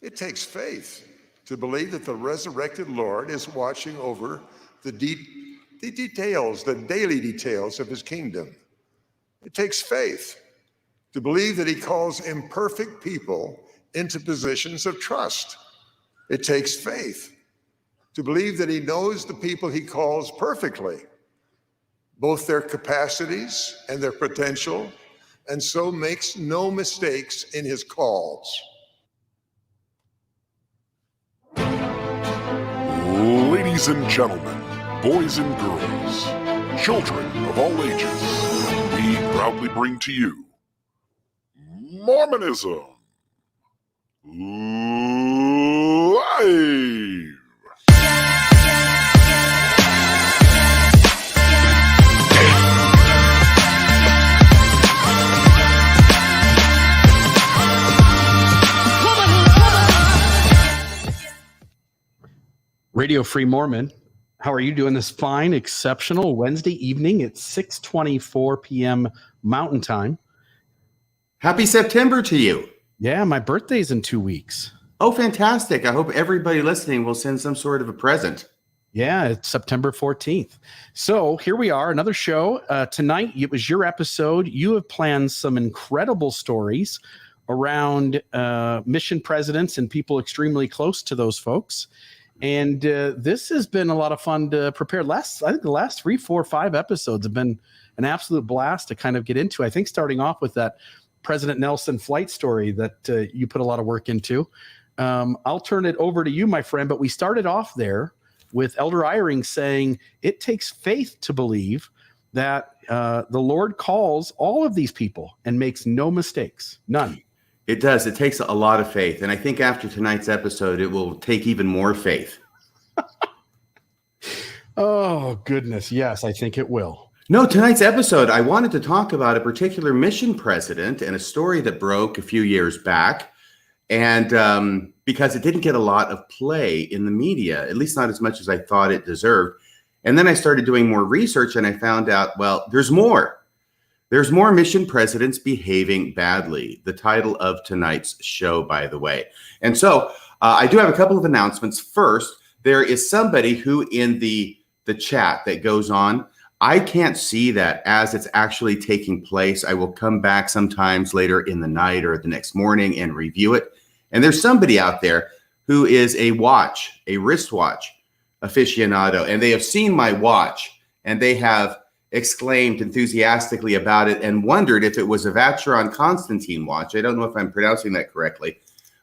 It takes faith to believe that the resurrected Lord is watching over the details, the daily details of his kingdom. It takes faith to believe that he calls imperfect people into positions of trust. It takes faith to believe that he knows the people he calls perfectly, both their capacities and their potential, and so makes no mistakes in his calls. Ladies and gentlemen, boys and girls, children of all ages, we proudly bring to you Mormonism Live! Radio Free Mormon, how are you doing this fine, exceptional Wednesday evening at 6:24 p.m. Mountain Time? Happy September to you. Yeah, my birthday's in 2 weeks. Oh, fantastic. I hope everybody listening will send some sort of a present. Yeah, it's September 14th. So here we are, another show. Tonight, it was your episode. You have planned some incredible stories around mission presidents and people extremely close to those folks. And this has been a lot of fun to prepare. I think the last 3, 4, 5 episodes have been an absolute blast to kind of get into. I think starting off with that President Nelson flight story that you put a lot of work into. I'll turn it over to you, my friend. But we started off there with Elder Eyring saying it takes faith to believe that the Lord calls all of these people and makes no mistakes, none. It does. It takes a lot of faith. And I think after tonight's episode, it will take even more faith. Oh, goodness. Yes, I think it will. No, tonight's episode, I wanted to talk about a particular mission president and a story that broke a few years back. And because it didn't get a lot of play in the media, at least not as much as I thought it deserved. And then I started doing more research and I found out, well, there's more. There's more mission presidents behaving badly. The title of tonight's show, by the way. And so I do have a couple of announcements. First, there is somebody who in the chat that goes on, I can't see that as it's actually taking place. I will come back sometimes later in the night or the next morning and review it. And there's somebody out there who is a wristwatch aficionado, and they have seen my watch and they have exclaimed enthusiastically about it and wondered if it was a Vacheron Constantine watch. I don't know if I'm pronouncing that correctly,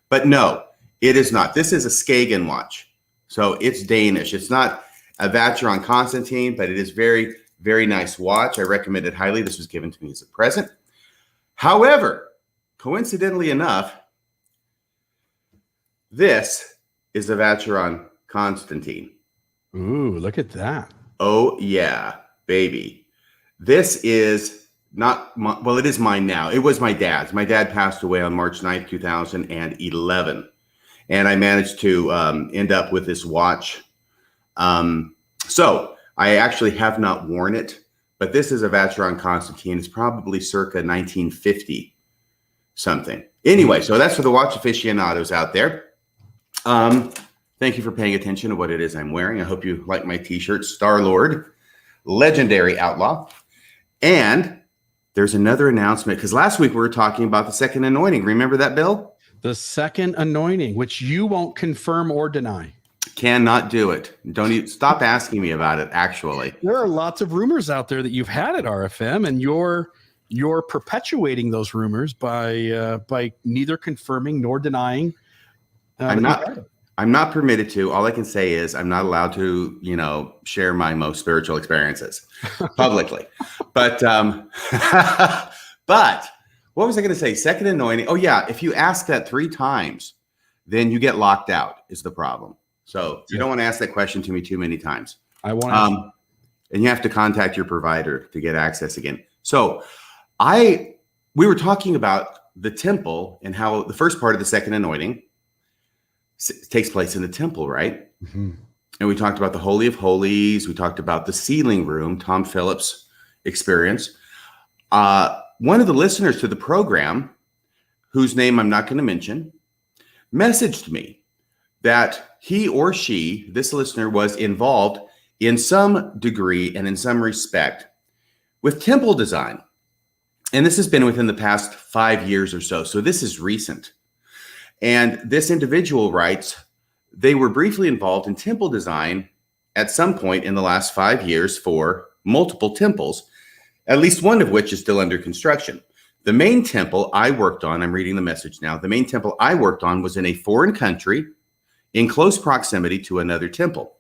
but no, it is not. This is a Skagen watch. So it's Danish. It's not a Vacheron Constantine, but it is very, very nice watch. I recommend it highly. This was given to me as a present. However, coincidentally enough, this is a Vacheron Constantine. Ooh, look at that. Oh, yeah, baby. This is not well, it is mine now. It was my dad's. My dad passed away on March 9th, 2011. And I managed to end up with this watch. So I actually have not worn it, but this is a Vacheron Constantine. It's probably circa 1950 something. Anyway, so that's for the watch aficionados out there. Thank you for paying attention to what it is I'm wearing. I hope you like my t-shirt, Star-Lord, legendary outlaw. And there's another announcement, because last week we were talking about the second anointing. Remember that, Bill? The second anointing, which you won't confirm or deny. Cannot do it. Don't even stop asking me about it, actually. There are lots of rumors out there that you've had at RFM, and you're perpetuating those rumors by neither confirming nor denying. I'm not permitted to. All I can say is I'm not allowed to, share my most spiritual experiences publicly. But what was I going to say? Second anointing. Oh yeah. If you ask that 3 times, then you get locked out is the problem. So you don't want to ask that question to me too many times. I want and you have to contact your provider to get access again. So we were talking about the temple and how the first part of the second anointing takes place in the temple, right? Mm-hmm. And we talked about the Holy of Holies. We talked about the sealing room, Tom Phillips' experience. One of the listeners to the program, whose name I'm not going to mention, messaged me that he or she, this listener, was involved in some degree and in some respect with temple design. And this has been within the past 5 years or so. So this is recent. And this individual writes, they were briefly involved in temple design at some point in the last 5 years for multiple temples, at least one of which is still under construction. The main temple I worked on, I'm reading the message now, the main temple I worked on was in a foreign country in close proximity to another temple.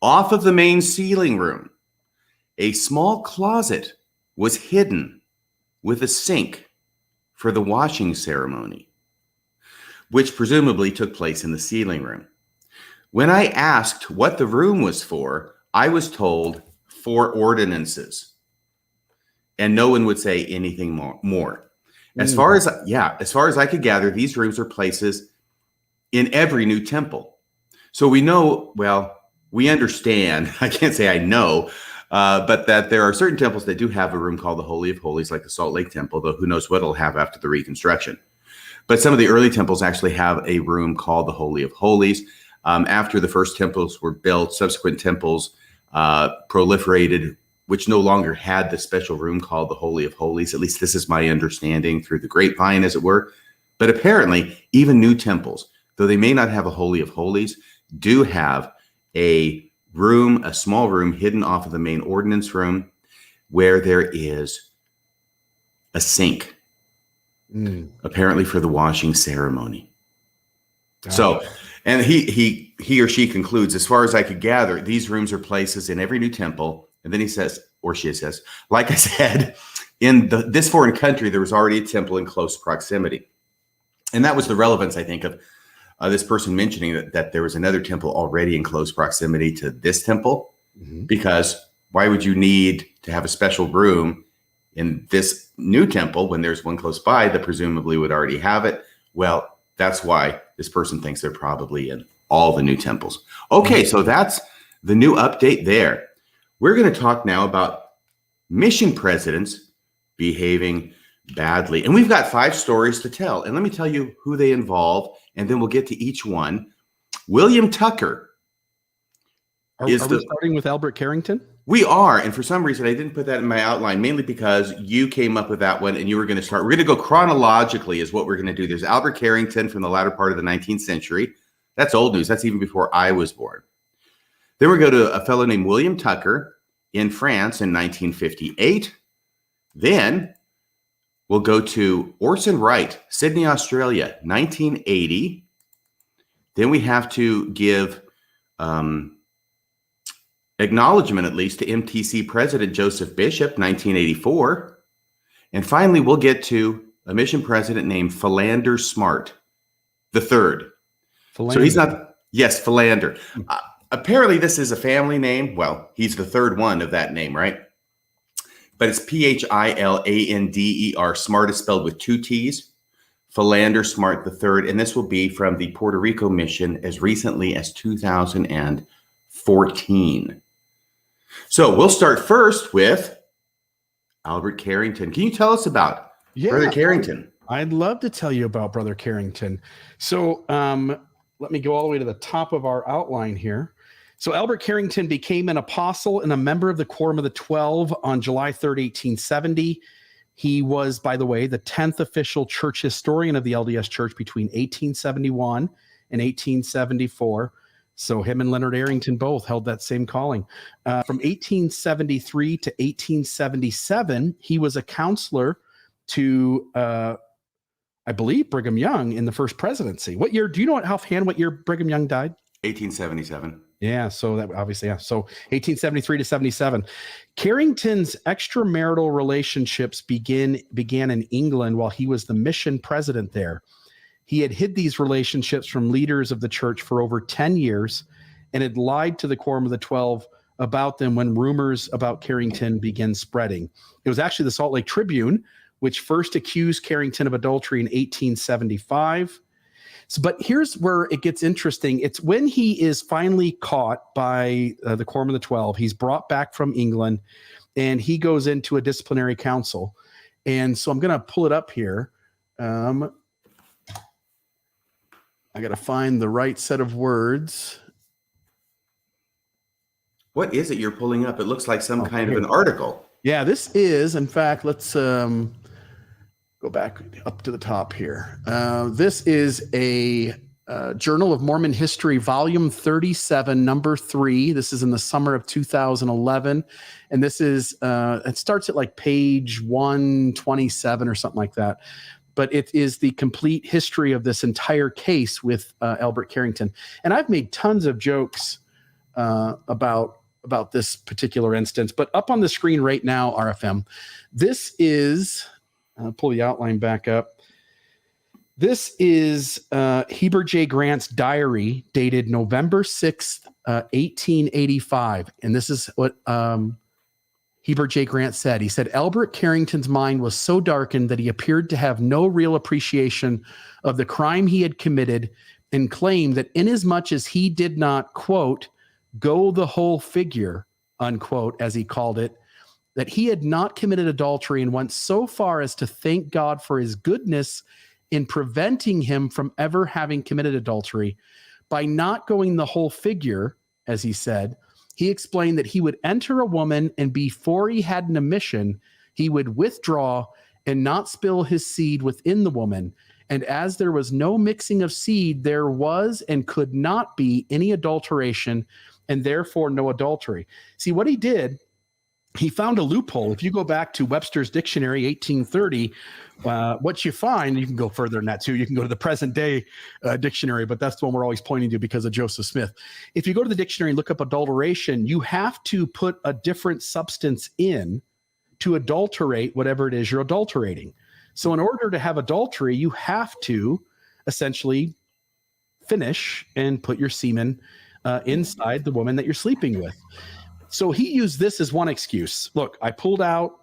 Off of the main ceiling room, a small closet was hidden with a sink for the washing ceremony, which presumably took place in the ceiling room. When I asked what the room was for, I was told for ordinances, and no one would say anything more. As far as I could gather, these rooms are places in every new temple. So we know, well, we understand, I can't say I know, but that there are certain temples that do have a room called the Holy of Holies, like the Salt Lake Temple, though who knows what it'll have after the reconstruction. But some of the early temples actually have a room called the Holy of Holies. After the first temples were built, subsequent temples proliferated, which no longer had the special room called the Holy of Holies. At least this is my understanding through the grapevine, as it were. But apparently, even new temples, though they may not have a Holy of Holies, do have a room, a small room hidden off of the main ordinance room where there is a sink, apparently for the washing ceremony. So, and he or she concludes, as far as I could gather, these rooms are places in every new temple. And then he says, or she says, like I said, in this foreign country, there was already a temple in close proximity. And that was the relevance, I think, of this person mentioning that there was another temple already in close proximity to this temple, because why would you need to have a special room in this new temple when there's one close by that presumably would already have it? Well, that's why this person thinks they're probably in all the new temples. Okay, so that's the new update there. We're going to talk now about mission presidents behaving badly. And we've got 5 stories to tell. And let me tell you who they involve, and then we'll get to each one. William Tucker. Are we starting with Albert Carrington? We are. And for some reason, I didn't put that in my outline, mainly because you came up with that one and you were going to start. We're going to go chronologically is what we're going to do. There's Albert Carrington from the latter part of the 19th century. That's old news. That's even before I was born. Then we go to a fellow named William Tucker in France in 1958. Then we'll go to Orson Wright, Sydney, Australia, 1980. Then we have to give acknowledgement, at least, to MTC President Joseph Bishop, 1984. And finally, we'll get to a mission president named Philander Smart, the third. So he's not, yes, Philander. Apparently, this is a family name. Well, he's the third one of that name, right? But it's Philander. Smart is spelled with 2 T's. Philander Smart the third. And this will be from the Puerto Rico mission as recently as 2014. So we'll start first with Albert Carrington. Can you tell us about Brother Carrington? I'd love to tell you about Brother Carrington. So let me go all the way to the top of our outline here. So Albert Carrington became an apostle and a member of the Quorum of the 12 on July 3rd, 1870. He was, by the way, the 10th official church historian of the LDS Church between 1871 and 1874. So him and Leonard Arrington both held that same calling. From 1873 to 1877, he was a counselor to, I believe, Brigham Young in the first presidency. What year? Do you know offhand what year Brigham Young died? 1877. Yeah, so that obviously, yeah. So 1873 to 77. Carrington's extramarital relationships began in England while he was the mission president there. He had hid these relationships from leaders of the church for over 10 years and had lied to the Quorum of the 12 about them when rumors about Carrington began spreading. It was actually the Salt Lake Tribune which first accused Carrington of adultery in 1875. So, but here's where it gets interesting. It's when he is finally caught by the Quorum of the 12. He's brought back from England, and he goes into a disciplinary council. And so I'm going to pull it up here. I got to find the right set of words. What is it you're pulling up? It looks like some kind of an article. Yeah, this is, in fact, let's go back up to the top here. This is a Journal of Mormon History, Volume 37, Number 3. This is in the summer of 2011. And this is, it starts at like page 127 or something like that. But it is the complete history of this entire case with Albert Carrington. And I've made tons of jokes about this particular instance. But up on the screen right now, RFM, this is, I'll pull the outline back up. This is Heber J. Grant's diary dated November 6th, 1885. And this is what Heber J. Grant said. He said, Albert Carrington's mind was so darkened that he appeared to have no real appreciation of the crime he had committed, and claimed that inasmuch as he did not, quote, go the whole figure, unquote, as he called it, that he had not committed adultery, and went so far as to thank God for his goodness in preventing him from ever having committed adultery. By not going the whole figure, as he said, he explained that he would enter a woman, and before he had an emission, he would withdraw and not spill his seed within the woman. And as there was no mixing of seed, there was and could not be any adulteration, and therefore no adultery. See, what he did, he found a loophole. If you go back to Webster's Dictionary, 1830, what you find, you can go further than that too. You can go to the present day dictionary, but that's the one we're always pointing to because of Joseph Smith. If you go to the dictionary and look up adulteration, you have to put a different substance in to adulterate whatever it is you're adulterating. So in order to have adultery, you have to essentially finish and put your semen inside the woman that you're sleeping with. So he used this as one excuse. Look, I pulled out.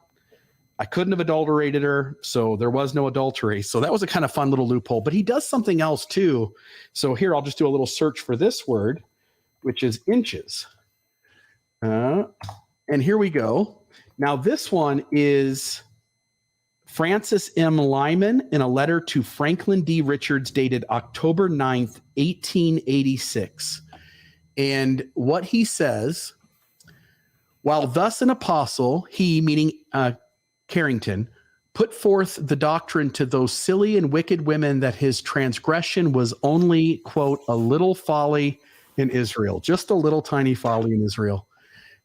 I couldn't have adulterated her, so there was no adultery. So that was a kind of fun little loophole. But he does something else too. So here, I'll just do a little search for this word, which is inches. And here we go. Now this one is Francis M. Lyman in a letter to Franklin D. Richards dated October 9th, 1886. And what he says, while thus an apostle, he, meaning Carrington, put forth the doctrine to those silly and wicked women that his transgression was only, quote, a little folly in Israel, just a little tiny folly in Israel.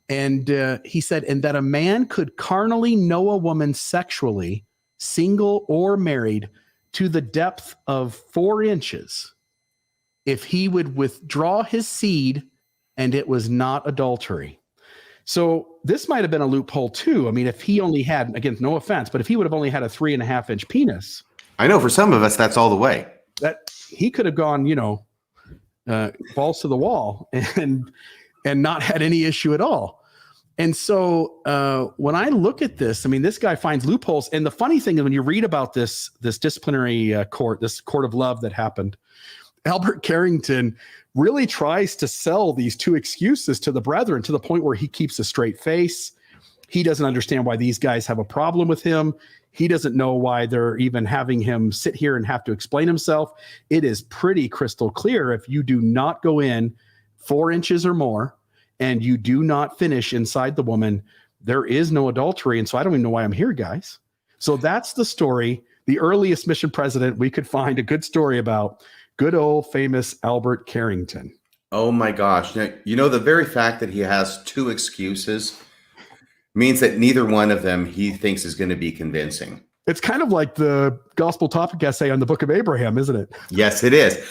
And he said, and that a man could carnally know a woman sexually, single or married, to the depth of 4 inches, if he would withdraw his seed and it was not adultery. So this might have been a loophole too. I mean, if he only had, again, no offense, but if he would have only had a 3.5-inch penis. I know for some of us, that's all the way. That he could have gone, balls to the wall and not had any issue at all. And so when I look at this, I mean, this guy finds loopholes. And the funny thing is when you read about this disciplinary court, this court of love that happened, Albert Carrington really tries to sell these 2 excuses to the brethren to the point where he keeps a straight face. He doesn't understand why these guys have a problem with him. He doesn't know why they're even having him sit here and have to explain himself. It is pretty crystal clear. If you do not go in 4 inches or more and you do not finish inside the woman, there is no adultery. And so I don't even know why I'm here, guys. So that's the story. The earliest mission president we could find a good story about. Good old famous Albert Carrington. Oh my gosh. Now, the very fact that he has 2 excuses means that neither one of them he thinks is going to be convincing. It's kind of like the gospel topic essay on the book of Abraham, isn't it? Yes, it is.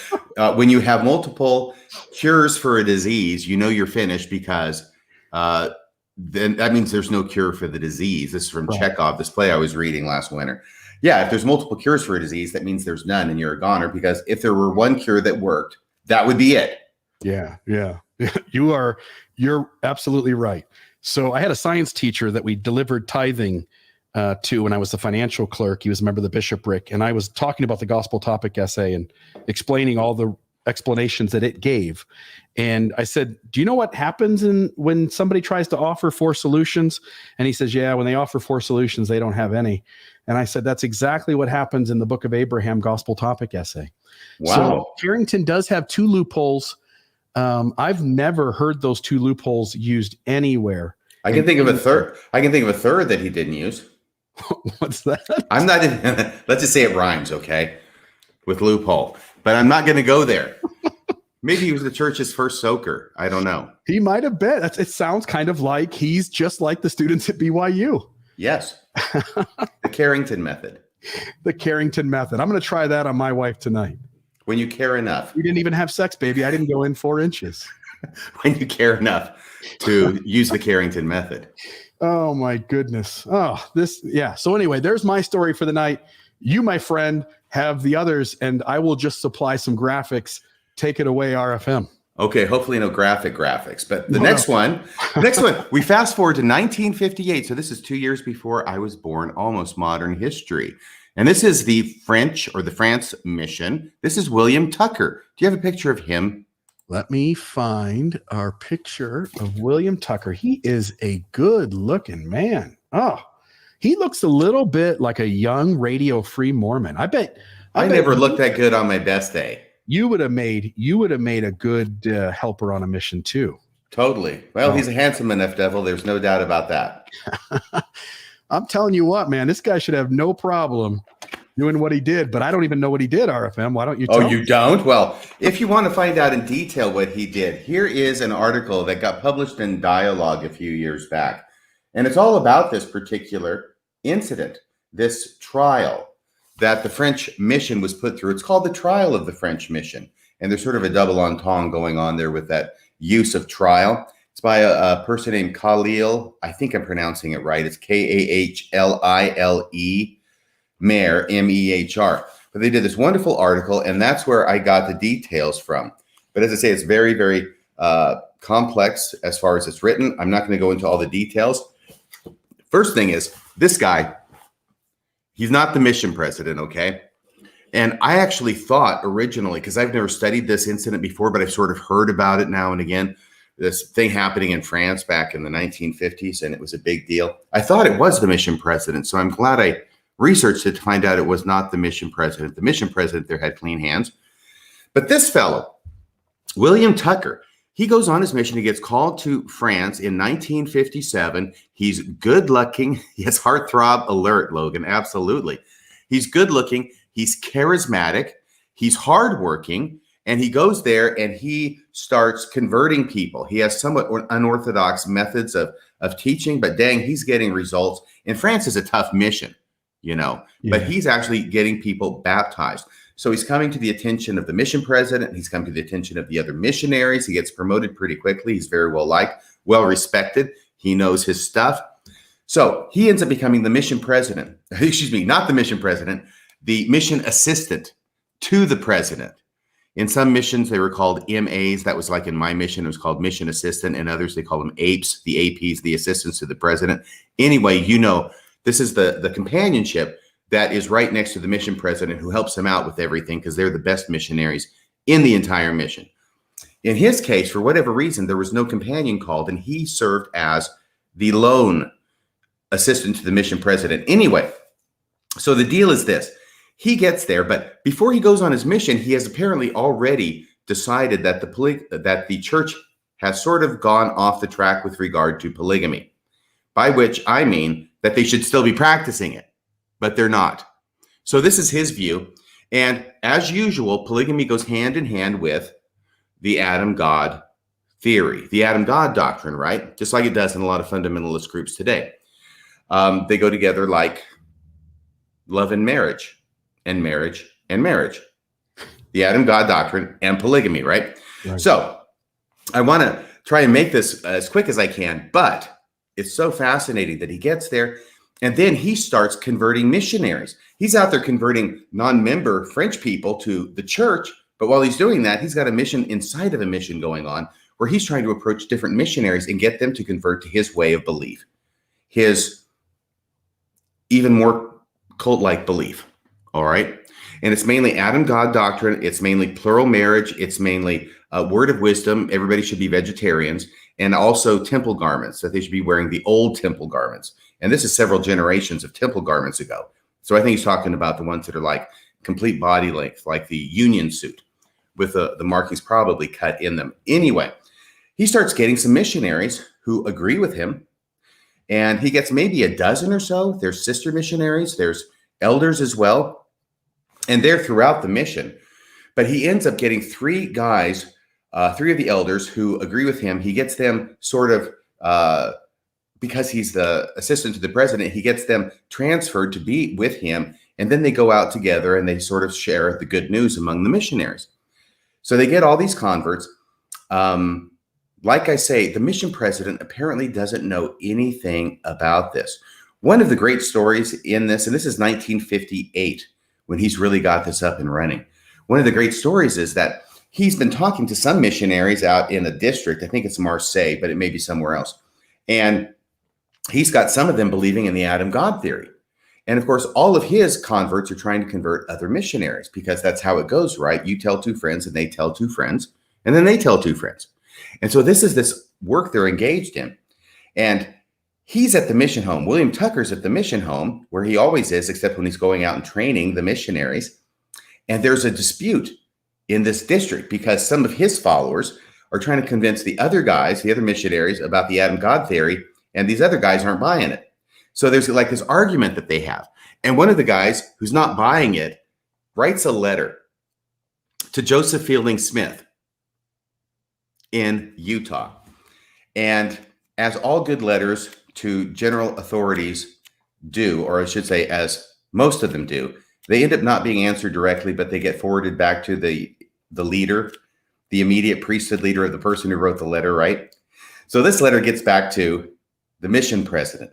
When you have multiple cures for a disease, you're finished because then that means there's no cure for the disease. This is from Chekhov, this play I was reading last winter. Yeah, if there's multiple cures for a disease, that means there's none and you're a goner, because if there were one cure that worked, that would be it. Yeah. You're absolutely right. So I had a science teacher that we delivered tithing to when I was the financial clerk. He was a member of the bishopric, and I was talking about the gospel topic essay and explaining all the explanations that it gave. And I said, do you know what happens when somebody tries to offer 4 solutions? And he says, yeah, when they offer 4 solutions, they don't have any. And I said, that's exactly what happens in the Book of Abraham Gospel Topic Essay. Wow. So Carrington does have 2 loopholes. I've never heard those 2 loopholes used anywhere. I can think of a third. I can think of a third that he didn't use. What's that? I'm not even, let's just say it rhymes, okay? With loophole. But I'm not going to go there. Maybe he was the church's first soaker. I don't know. He might have been. It sounds kind of like he's just like the students at BYU. Yes. The Carrington method. The Carrington method. I'm going to try that on my wife tonight. When you care enough. We didn't even have sex, baby. I didn't go in 4 inches. When you care enough to use the Carrington method. Oh my goodness. So anyway, there's my story for the night. You, my friend, have the others, and I will just supply some graphics. Take it away, RFM. Okay, hopefully no graphics, but the next one, we fast forward to 1958. So this is 2 years before I was born, almost modern history. And this is the French or the France mission. This is William Tucker. Do you have a picture of him? Let me find our picture of William Tucker. He is a good looking man. Oh, he looks a little bit like a young Radio Free Mormon. I bet never looked that good on my best day. You would have made a good helper on a mission too. Totally. Well, he's a handsome enough devil. There's no doubt about that. I'm telling you what, man, this guy should have no problem doing what he did, but I don't even know what he did, RFM. Why don't you tell me? You don't? Well, if you want to find out in detail what he did, here is an article that got published in Dialogue a few years back. And it's all about this particular incident, this trial that the French mission was put through. It's called the trial of the French mission. And there's sort of a double entendre going on there with that use of trial. It's by a person named Khalil. I think I'm pronouncing it right. It's Kahlile, Mehr, Mehr. But they did this wonderful article, and that's where I got the details from. But as I say, it's very, very complex as far as it's written. I'm not going to go into all the details. First thing is, this guy, he's not the mission president, okay? And I actually thought originally, because I've never studied this incident before, but I've sort of heard about it now and again, this thing happening in France back in the 1950s, and it was a big deal. I thought it was the mission president, so I'm glad I researched it to find out it was not the mission president. The mission president there had clean hands. But this fellow, William Tucker, he goes on his mission. He gets called to France in 1957. He's good-looking. He has heartthrob alert, Logan, absolutely. He's good-looking. He's charismatic. He's hardworking. And he goes there and he starts converting people. He has somewhat unorthodox methods of teaching, but dang, he's getting results. And France is a tough mission, but he's actually getting people baptized. So he's coming to the attention of the mission president. He's come to the attention of the other missionaries. He gets promoted pretty quickly. He's very well liked, well respected. He knows his stuff. So he ends up becoming the mission president. Excuse me, not the mission president, the mission assistant to the president. In some missions, they were called MAs. That was like in my mission, it was called mission assistant. And others, they call them APEs, the APs, the assistants to the president. Anyway, this is the companionship that is right next to the mission president who helps him out with everything because they're the best missionaries in the entire mission. In his case, for whatever reason, there was no companion called, and he served as the lone assistant to the mission president. Anyway, so the deal is this. He gets there, but before he goes on his mission, he has apparently already decided that the church has sort of gone off the track with regard to polygamy, by which I mean that they should still be practicing it, but they're not. So this is his view. And as usual, polygamy goes hand in hand with the Adam-God theory, the Adam-God doctrine, right? Just like it does in a lot of fundamentalist groups today. They go together like love and marriage. And marriage and marriage, the Adam-God doctrine and polygamy, right? So I want to try and make this as quick as I can, but it's so fascinating that he gets there and then he starts converting missionaries. He's out there converting non-member French people to the church, but while he's doing that, he's got a mission inside of a mission going on where he's trying to approach different missionaries and get them to convert to his way of belief, his even more cult-like belief. All right. And it's mainly Adam God doctrine. It's mainly plural marriage. It's mainly word of wisdom. Everybody should be vegetarians. And also temple garments, that they should be wearing the old temple garments. And this is several generations of temple garments ago. So I think he's talking about the ones that are like complete body length, like the union suit with the markings probably cut in them. Anyway, he starts getting some missionaries who agree with him. And he gets maybe a dozen or so. There's sister missionaries. There's elders as well. And they're throughout the mission. But he ends up getting three guys, three of the elders who agree with him. He gets them sort of, because he's the assistant to the president, he gets them transferred to be with him. And then they go out together and they sort of share the good news among the missionaries. So they get all these converts. Like I say, the mission president apparently doesn't know anything about this. One of the great stories in this, and this is 1958, when he's really got this up and running. One of the great stories is that he's been talking to some missionaries out in a district. I think it's Marseille, but it may be somewhere else. And he's got some of them believing in the Adam God theory. And of course, all of his converts are trying to convert other missionaries because that's how it goes, right? You tell two friends and they tell two friends, and then they tell two friends. And so this is this work they're engaged in. And he's at the mission home. William Tucker's at the mission home, where he always is, except when he's going out and training the missionaries. And there's a dispute in this district because some of his followers are trying to convince the other guys, the other missionaries, about the Adam God theory, and these other guys aren't buying it. So there's like this argument that they have. And one of the guys who's not buying it writes a letter to Joseph Fielding Smith in Utah. And as all good letters to general authorities do, or I should say as most of them do, they end up not being answered directly, but they get forwarded back to the leader, the immediate priesthood leader of the person who wrote the letter, right? So this letter gets back to the mission president.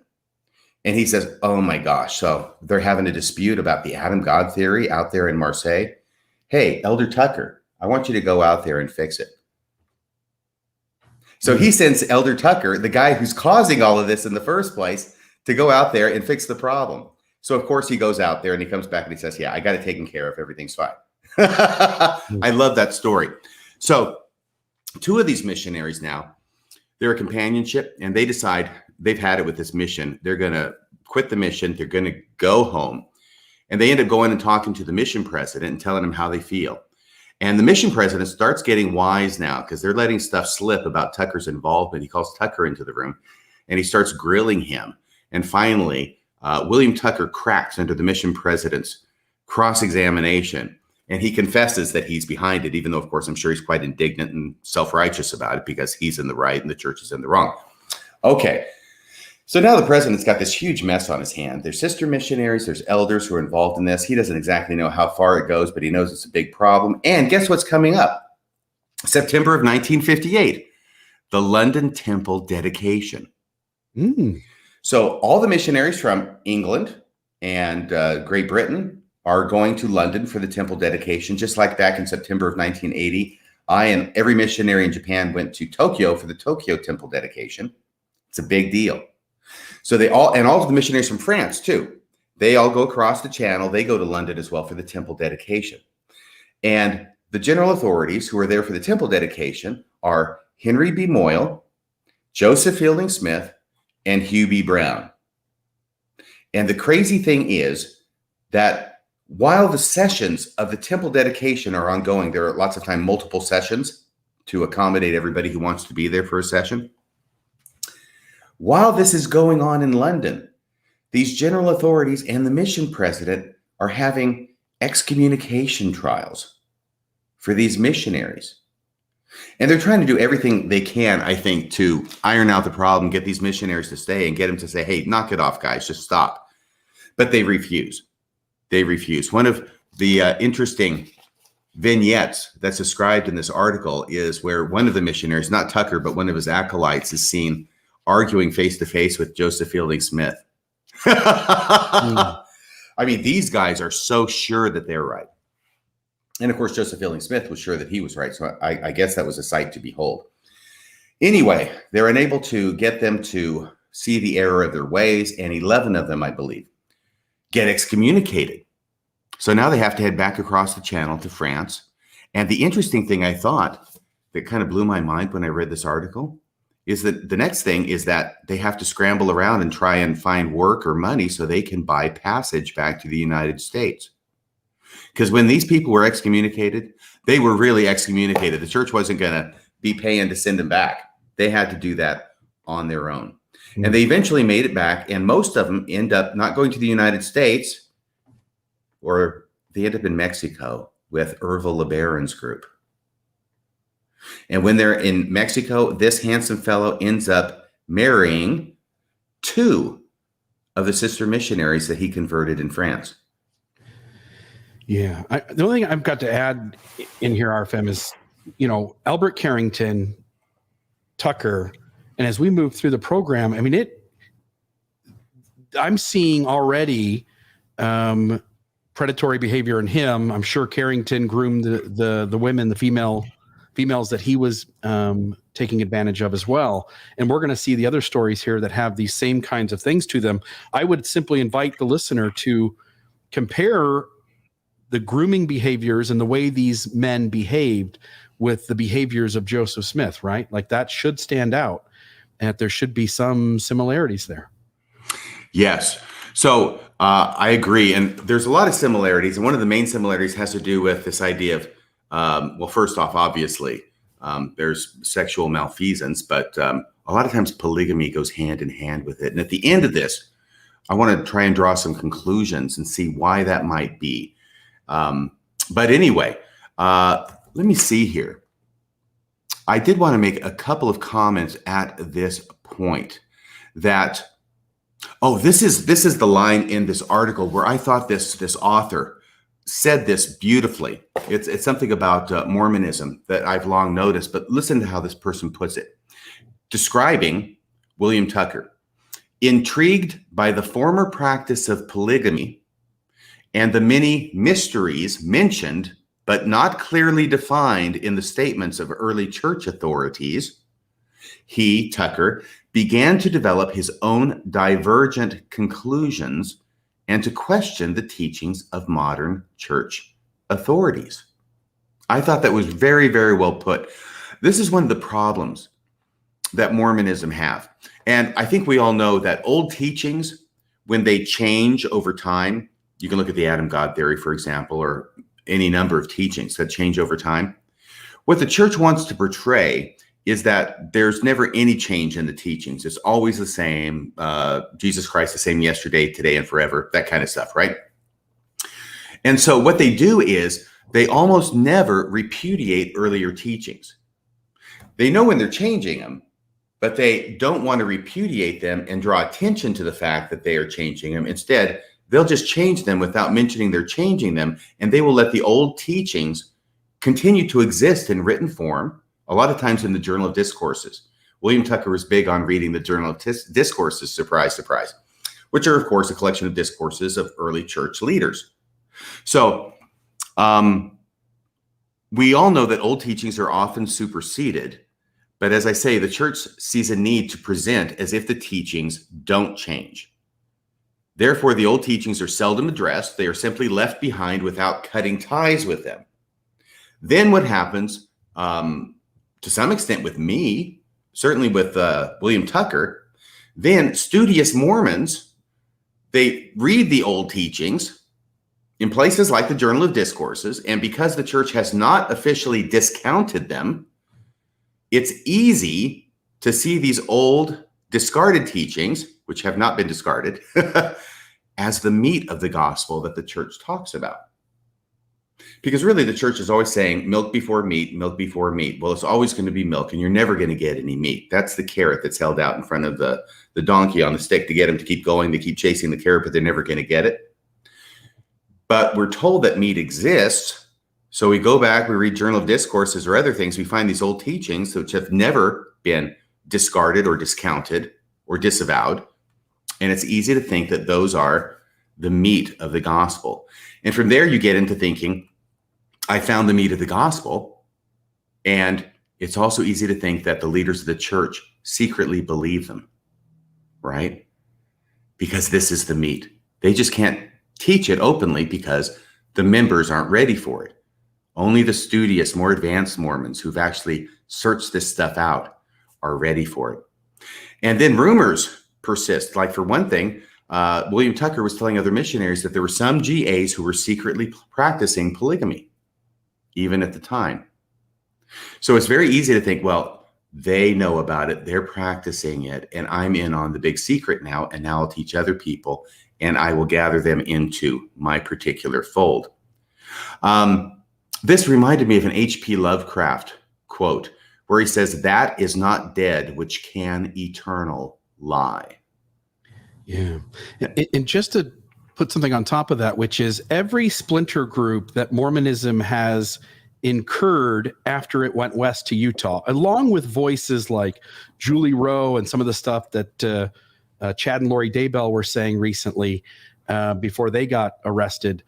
And he says, oh my gosh, so they're having a dispute about the Adam God theory out there in Marseille. Hey, Elder Tucker, I want you to go out there and fix it. So he sends Elder Tucker, the guy who's causing all of this in the first place, to go out there and fix the problem. So of course he goes out there and he comes back and he says, yeah, I got it taken care of. Everything's fine. I love that story. So two of these missionaries now, they're a companionship, and they decide they've had it with this mission. They're going to quit the mission. They're going to go home. And they end up going and talking to the mission president and telling him how they feel. And the mission president starts getting wise now because they're letting stuff slip about Tucker's involvement. He calls Tucker into the room and he starts grilling him. And finally, William Tucker cracks under the mission president's cross-examination. And he confesses that he's behind it, even though, of course, I'm sure he's quite indignant and self-righteous about it because he's in the right and the church is in the wrong. Okay. So now the president's got this huge mess on his hand. There's sister missionaries, there's elders who are involved in this. He doesn't exactly know how far it goes, but he knows it's a big problem. And guess what's coming up? September of 1958, the London Temple dedication. So all the missionaries from England and Great Britain are going to London for the temple dedication, just like back in September of 1980. I and every missionary in Japan went to Tokyo for the Tokyo temple dedication. It's a big deal. So they all, and all of the missionaries from France too, they all go across the channel. They go to London as well for the temple dedication. And the general authorities who are there for the temple dedication are Henry B. Moyle, Joseph Fielding Smith, and Hugh B. Brown. And the crazy thing is that while the sessions of the temple dedication are ongoing, there are lots of time multiple sessions to accommodate everybody who wants to be there for a session. While this is going on in London, these general authorities and the mission president are having excommunication trials for these missionaries. And they're trying to do everything they can, I think, to iron out the problem, get these missionaries to stay and get them to say, hey, knock it off, guys, just stop. But they refuse. They refuse. One of the interesting vignettes that's described in this article is where one of the missionaries, not Tucker, but one of his acolytes, is seen arguing face-to-face with Joseph Fielding Smith. I mean, these guys are so sure that they're right. And of course, Joseph Fielding Smith was sure that he was right. So I guess that was a sight to behold. Anyway, they're unable to get them to see the error of their ways. And 11 of them, I believe, get excommunicated. So now they have to head back across the channel to France. And the interesting thing I thought that kind of blew my mind when I read this article is that the next thing is that they have to scramble around and try and find work or money so they can buy passage back to the United States. Because when these people were excommunicated, they were really excommunicated. The church wasn't going to be paying to send them back. They had to do that on their own. Mm-hmm. And they eventually made it back, and most of them end up not going to the United States, or they end up in Mexico with Ervil LeBaron's group. And when they're in Mexico, this handsome fellow ends up marrying 2 of the sister missionaries that he converted in France. Yeah. The only thing I've got to add in here, RFM, is, Albert Carrington, Tucker, and as we move through the program, I mean, I'm seeing already predatory behavior in him. I'm sure Carrington groomed the women, the females that he was taking advantage of as well. And we're going to see the other stories here that have these same kinds of things to them. I would simply invite the listener to compare the grooming behaviors and the way these men behaved with the behaviors of Joseph Smith, right? Like that should stand out, and there should be some similarities there. Yes. So I agree. And there's a lot of similarities. And one of the main similarities has to do with this idea of, well, first off, obviously, there's sexual malfeasance, but a lot of times polygamy goes hand in hand with it. And at the end of this, I want to try and draw some conclusions and see why that might be. But anyway, let me see here. I did want to make a couple of comments at this point that, this is the line in this article where I thought this author said this beautifully. It's something about Mormonism that I've long noticed, but listen to how this person puts it. Describing William Tucker: intrigued by the former practice of polygamy and the many mysteries mentioned but not clearly defined in the statements of early church authorities, he, Tucker, began to develop his own divergent conclusions and to question the teachings of modern church authorities. I thought that was very, very well put. This is one of the problems that Mormonism have. And I think we all know that old teachings, when they change over time, you can look at the Adam God theory, for example, or any number of teachings that change over time. What the church wants to portray is that there's never any change in the teachings. It's always the same. Jesus Christ, the same yesterday, today, and forever, that kind of stuff, right? And so what they do is they almost never repudiate earlier teachings. They know when they're changing them, but they don't want to repudiate them and draw attention to the fact that they are changing them. Instead, they'll just change them without mentioning they're changing them, and they will let the old teachings continue to exist in written form, a lot of times in the Journal of Discourses. William Tucker was big on reading the Journal of Discourses, surprise, surprise, which are, of course, a collection of discourses of early church leaders. So we all know that old teachings are often superseded, but as I say, the church sees a need to present as if the teachings don't change. Therefore, the old teachings are seldom addressed. They are simply left behind without cutting ties with them. Then what happens, to some extent with me, certainly with William Tucker, then studious Mormons, they read the old teachings in places like the Journal of Discourses, and because the church has not officially discounted them, it's easy to see these old discarded teachings, which have not been discarded, as the meat of the gospel that the church talks about. Because really the church is always saying milk before meat, milk before meat. Well, it's always going to be milk, and you're never going to get any meat. That's the carrot that's held out in front of the donkey on the stick to get him to keep going, to keep chasing the carrot, but they're never going to get it. But we're told that meat exists. So we go back, we read Journal of Discourses or other things, we find these old teachings which have never been discarded or discounted or disavowed. And it's easy to think that those are the meat of the gospel. And from there, you get into thinking, I found the meat of the gospel. And it's also easy to think that the leaders of the church secretly believe them, right? Because this is the meat. They just can't teach it openly because The members aren't ready for it. Only the studious, more advanced Mormons who've actually searched this stuff out are ready for it. And then rumors persist. Like, for one thing, William Tucker was telling other missionaries that there were some GAs who were secretly practicing polygamy, even at the time. So it's very easy to think, well, they know about it, they're practicing it, and I'm in on the big secret now, and now I'll teach other people, and I will gather them into my particular fold. This reminded me of an H.P. Lovecraft quote, where he says, "That is not dead which can eternal lie." Yeah. And just to put something on top of that, which is every splinter group that Mormonism has incurred after it went west to Utah, along with voices like Julie Rowe and some of the stuff that Chad and Lori Daybell were saying recently before they got arrested.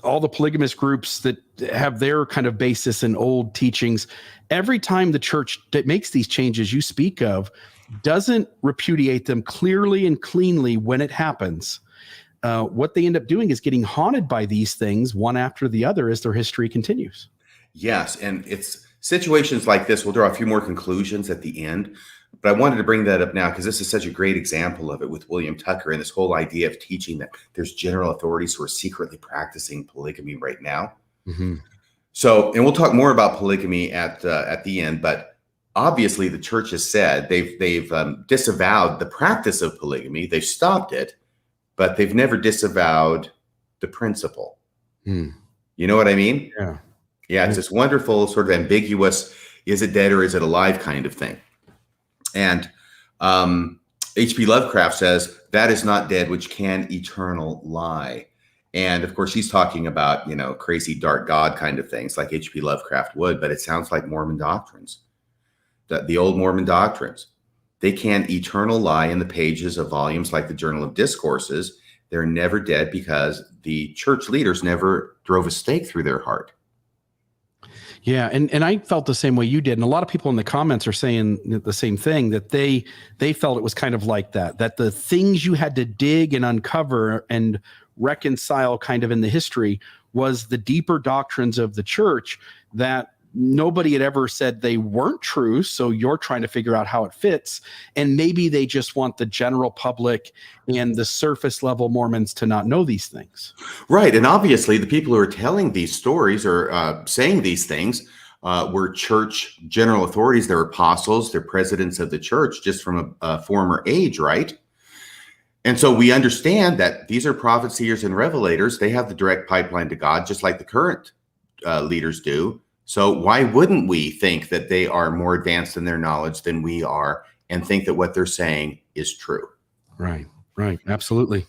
All the polygamous groups that have their kind of basis in old teachings, every time the church that makes these changes you speak of doesn't repudiate them clearly and cleanly when it happens, what they end up doing is getting haunted by these things one after the other as their history continues. Yes, and it's situations like this. We'll draw a few more conclusions at the end, but I wanted to bring that up now because this is such a great example of it with William Tucker and this whole idea of teaching that there's general authorities who are secretly practicing polygamy right now. Mm-hmm. So, and we'll talk more about polygamy at the end, but obviously the church has said they've disavowed the practice of polygamy. They've stopped it, but they've never disavowed the principle. You know what I mean? Yeah. Yeah, it's this wonderful sort of ambiguous, is it dead or is it alive kind of thing. And H.P. Lovecraft says, "That is not dead which can eternal lie." And of course, he's talking about, crazy dark God kind of things like H.P. Lovecraft would, but it sounds like Mormon doctrines, the old Mormon doctrines. They can eternal lie in the pages of volumes like the Journal of Discourses. They're never dead because the church leaders never drove a stake through their heart. Yeah, and I felt the same way you did. And a lot of people in the comments are saying the same thing, that they felt it was kind of like that the things you had to dig and uncover and reconcile kind of in the history was the deeper doctrines of the church that nobody had ever said they weren't true. So you're trying to figure out how it fits. And maybe they just want the general public and the surface level Mormons to not know these things. Right. And obviously the people who are telling these stories or saying these things were church general authorities. They're apostles. They're presidents of the church just from a former age, right? And so we understand that these are prophets, seers, and revelators. They have the direct pipeline to God, just like the current leaders do. So why wouldn't we think that they are more advanced in their knowledge than we are and think that what they're saying is true? Right. Absolutely.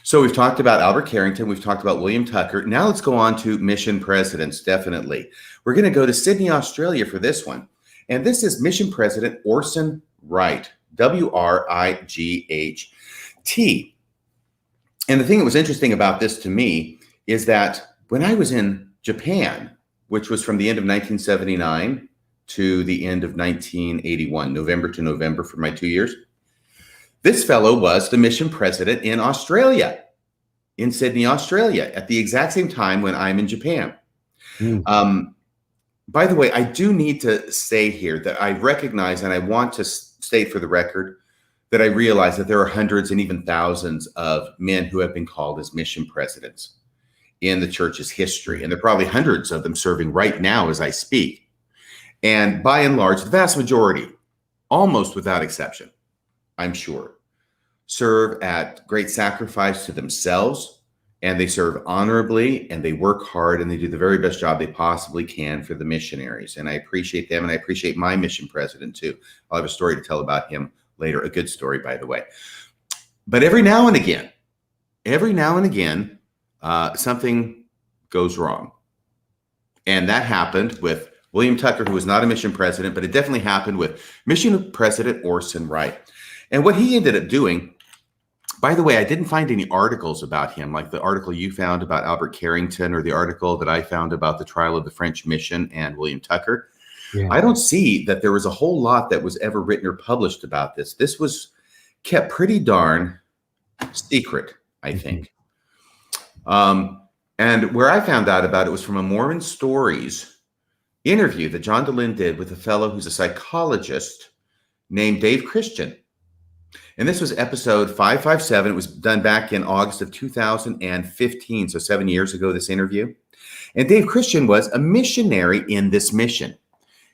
So we've talked about Albert Carrington. We've talked about William Tucker. Now let's go on to mission presidents, definitely. We're going to go to Sydney, Australia for this one. And this is Mission President Orson Wright, Wright. And the thing that was interesting about this to me is that when I was in Japan, which was from the end of 1979 to the end of 1981, November to November for my 2 years, this fellow was the mission president in Australia, in Sydney, Australia, at the exact same time when I'm in Japan. By the way, I do need to say here that I recognize, and I want to state for the record, that I realize that there are hundreds and even thousands of men who have been called as mission presidents in the church's history. And there are probably hundreds of them serving right now as I speak. And by and large, the vast majority, almost without exception, I'm sure, serve at great sacrifice to themselves, and they serve honorably, and they work hard, and they do the very best job they possibly can for the missionaries. And I appreciate them, and I appreciate my mission president too. I'll have a story to tell about him later, a good story, by the way. But every now and again, something goes wrong. And that happened with William Tucker, who was not a mission president, but it definitely happened with Mission President Orson Wright. And what he ended up doing, by the way, I didn't find any articles about him, like the article you found about Albert Carrington or the article that I found about the trial of the French mission and William Tucker. Yeah. I don't see that there was a whole lot that was ever written or published about this. This was kept pretty darn secret, I think. And where I found out about it was from a Mormon Stories interview that John DeLynn did with a fellow who's a psychologist named Dave Christian. And this was episode 557. It was done back in August of 2015, so 7 years ago, this interview. And Dave Christian was a missionary in this mission.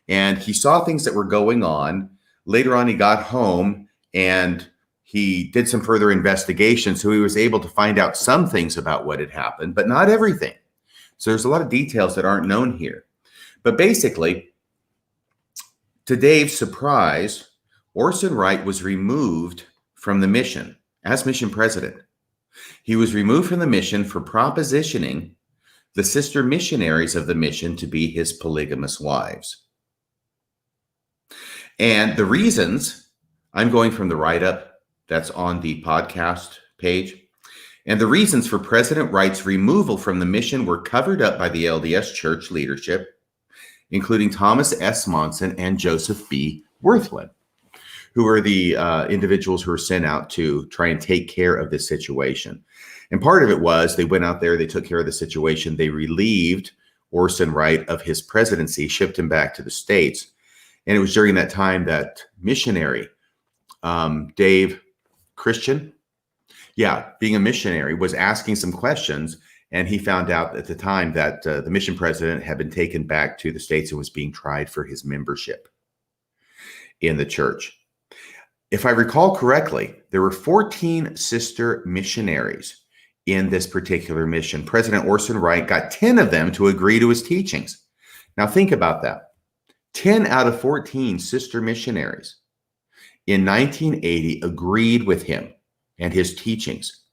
And he saw things that were going on. Later on, he got home and he did some further investigation. So he was able to find out some things about what had happened, but not everything. So there's a lot of details that aren't known here. But basically, to Dave's surprise, Orson Wright was removed from the mission as mission president. He was removed from the mission for propositioning the sister missionaries of the mission to be his polygamous wives. And the reasons, I'm going from the write-up that's on the podcast page, and the reasons for President Wright's removal from the mission were covered up by the LDS Church leadership, including Thomas S. Monson and Joseph B. Worthland, who are the individuals who were sent out to try and take care of this situation. And part of it was they went out there, they took care of the situation, they relieved Orson Wright of his presidency, shipped him back to the States. And it was during that time that missionary, Dave Christian, being a missionary, was asking some questions. And he found out at the time that the mission president had been taken back to the States and was being tried for his membership in the church. If I recall correctly, there were 14 sister missionaries in this particular mission. President Orson Wright got 10 of them to agree to his teachings. Now think about that. 10 out of 14 sister missionaries in 1980 agreed with him and his teachings.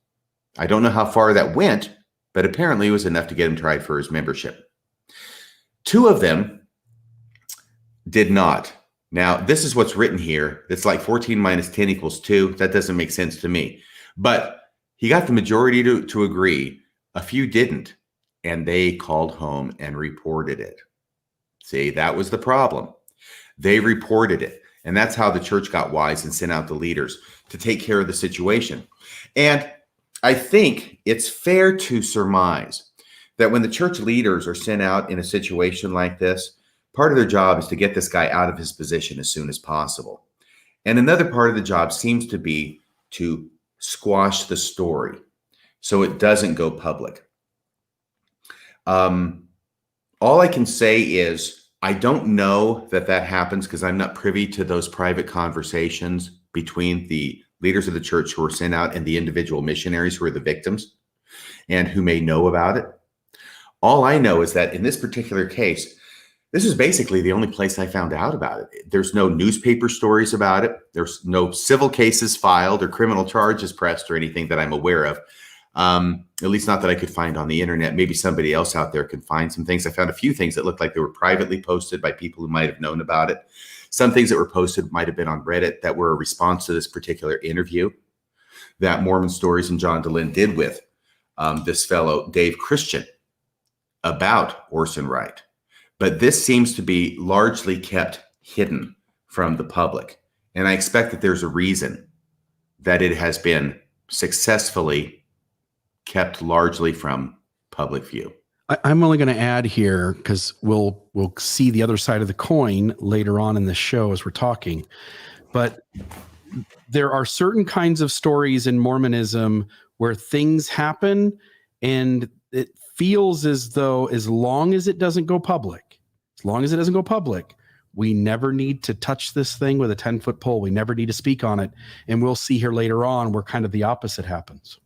I don't know how far that went, but apparently it was enough to get him tried for his membership. 2 of them did not. Now, this is what's written here. It's like 14 minus 10 equals 2. That doesn't make sense to me. But he got the majority to agree. A few didn't, and they called home and reported it. See, that was the problem. They reported it, and that's how the church got wise and sent out the leaders to take care of the situation. And I think it's fair to surmise that when the church leaders are sent out in a situation like this, part of their job is to get this guy out of his position as soon as possible. And another part of the job seems to be to squash the story so it doesn't go public. All I can say is I don't know that happens because I'm not privy to those private conversations between the leaders of the church who were sent out and the individual missionaries who are the victims and who may know about it. All I know is that in this particular case, this is basically the only place I found out about it. There's no newspaper stories about it. There's no civil cases filed or criminal charges pressed or anything that I'm aware of. At least not that I could find on the internet. Maybe somebody else out there can find some things. I found a few things that looked like they were privately posted by people who might have known about it. Some things that were posted might have been on Reddit that were a response to this particular interview that Mormon Stories and John DeLynn did with this fellow, Dave Christian, about Orson Wright. But this seems to be largely kept hidden from the public. And I expect that there's a reason that it has been successfully kept largely from public view. I'm only going to add here because we'll see the other side of the coin later on in the show as we're talking. But there are certain kinds of stories in Mormonism where things happen and it feels as though as long as it doesn't go public, we never need to touch this thing with a 10-foot pole. We never need to speak on it. And we'll see here later on where kind of the opposite happens.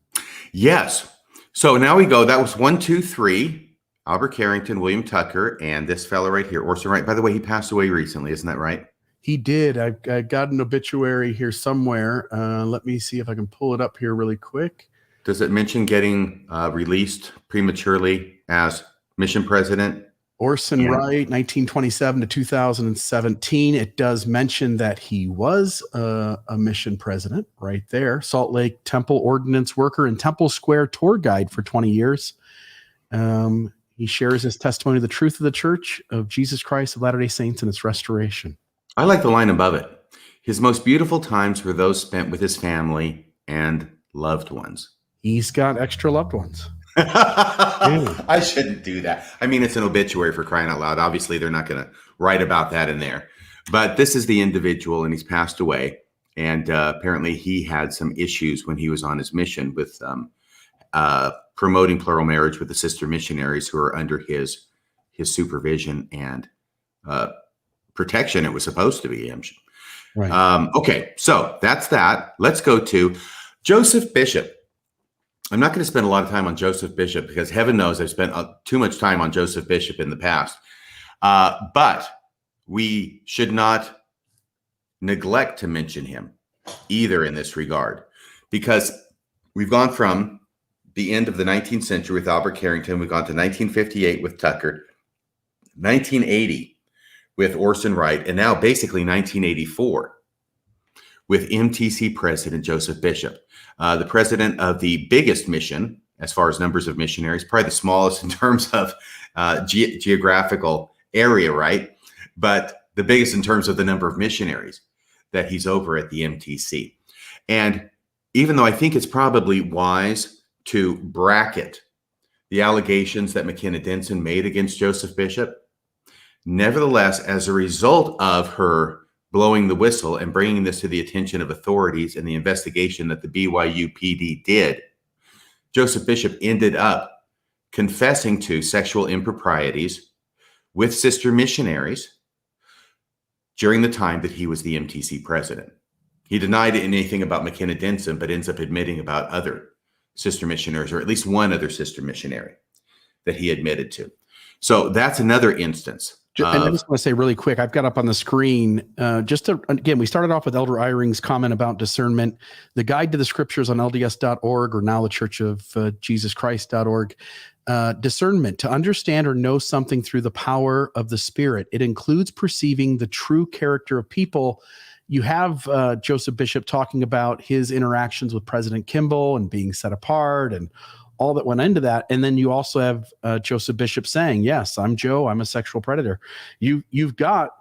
Yes. So now we go. That was 1, 2, 3. Albert Carrington, William Tucker, and this fellow right here, Orson Wright. By the way, he passed away recently. Isn't that right? He did. I got an obituary here somewhere. Let me see if I can pull it up here really quick. Does it mention getting released prematurely as mission president? Orson Wright, 1927 to 2017. It does mention that he was a mission president right there. Salt Lake Temple ordinance worker and Temple Square tour guide for 20 years. He shares his testimony of the truth of the Church of Jesus Christ of Latter-day Saints and its restoration. I like the line above it. His most beautiful times were those spent with his family and loved ones. He's got extra loved ones. I shouldn't do that. I mean, it's an obituary, for crying out loud. Obviously, they're not going to write about that in there. But this is the individual, and he's passed away. And apparently he had some issues when he was on his mission with promoting plural marriage with the sister missionaries who are under his supervision and protection. It was supposed to be. Right. Okay, so that's that. Let's go to Joseph Bishop. I'm not going to spend a lot of time on Joseph Bishop because heaven knows I've spent too much time on Joseph Bishop in the past. But we should not neglect to mention him either in this regard, because we've gone from the end of the 19th century with Albert Carrington. We've gone to 1958 with Tucker, 1980 with Orson Wright, and now basically 1984 with MTC President Joseph Bishop, the president of the biggest mission as far as numbers of missionaries, probably the smallest in terms of geographical area, right? But the biggest in terms of the number of missionaries that he's over at the MTC. And even though I think it's probably wise to bracket the allegations that McKenna Denson made against Joseph Bishop, nevertheless, as a result of her blowing the whistle and bringing this to the attention of authorities in the investigation that the BYU PD did, Joseph Bishop ended up confessing to sexual improprieties with sister missionaries during the time that he was the MTC president. He denied anything about McKenna Denson, but ends up admitting about other sister missionaries, or at least one other sister missionary that he admitted to. So that's another instance. And I just want to say really quick, I've got up on the screen, again, we started off with Elder Eyring's comment about discernment, the guide to the scriptures on LDS.org, or now the Church of Jesus Christ.org. Discernment, to understand or know something through the power of the Spirit. It includes perceiving the true character of people. You have Joseph Bishop talking about his interactions with President Kimball and being set apart and all that went into that. And then you also have Joseph Bishop saying, yes, I'm Joe, I'm a sexual predator. You've got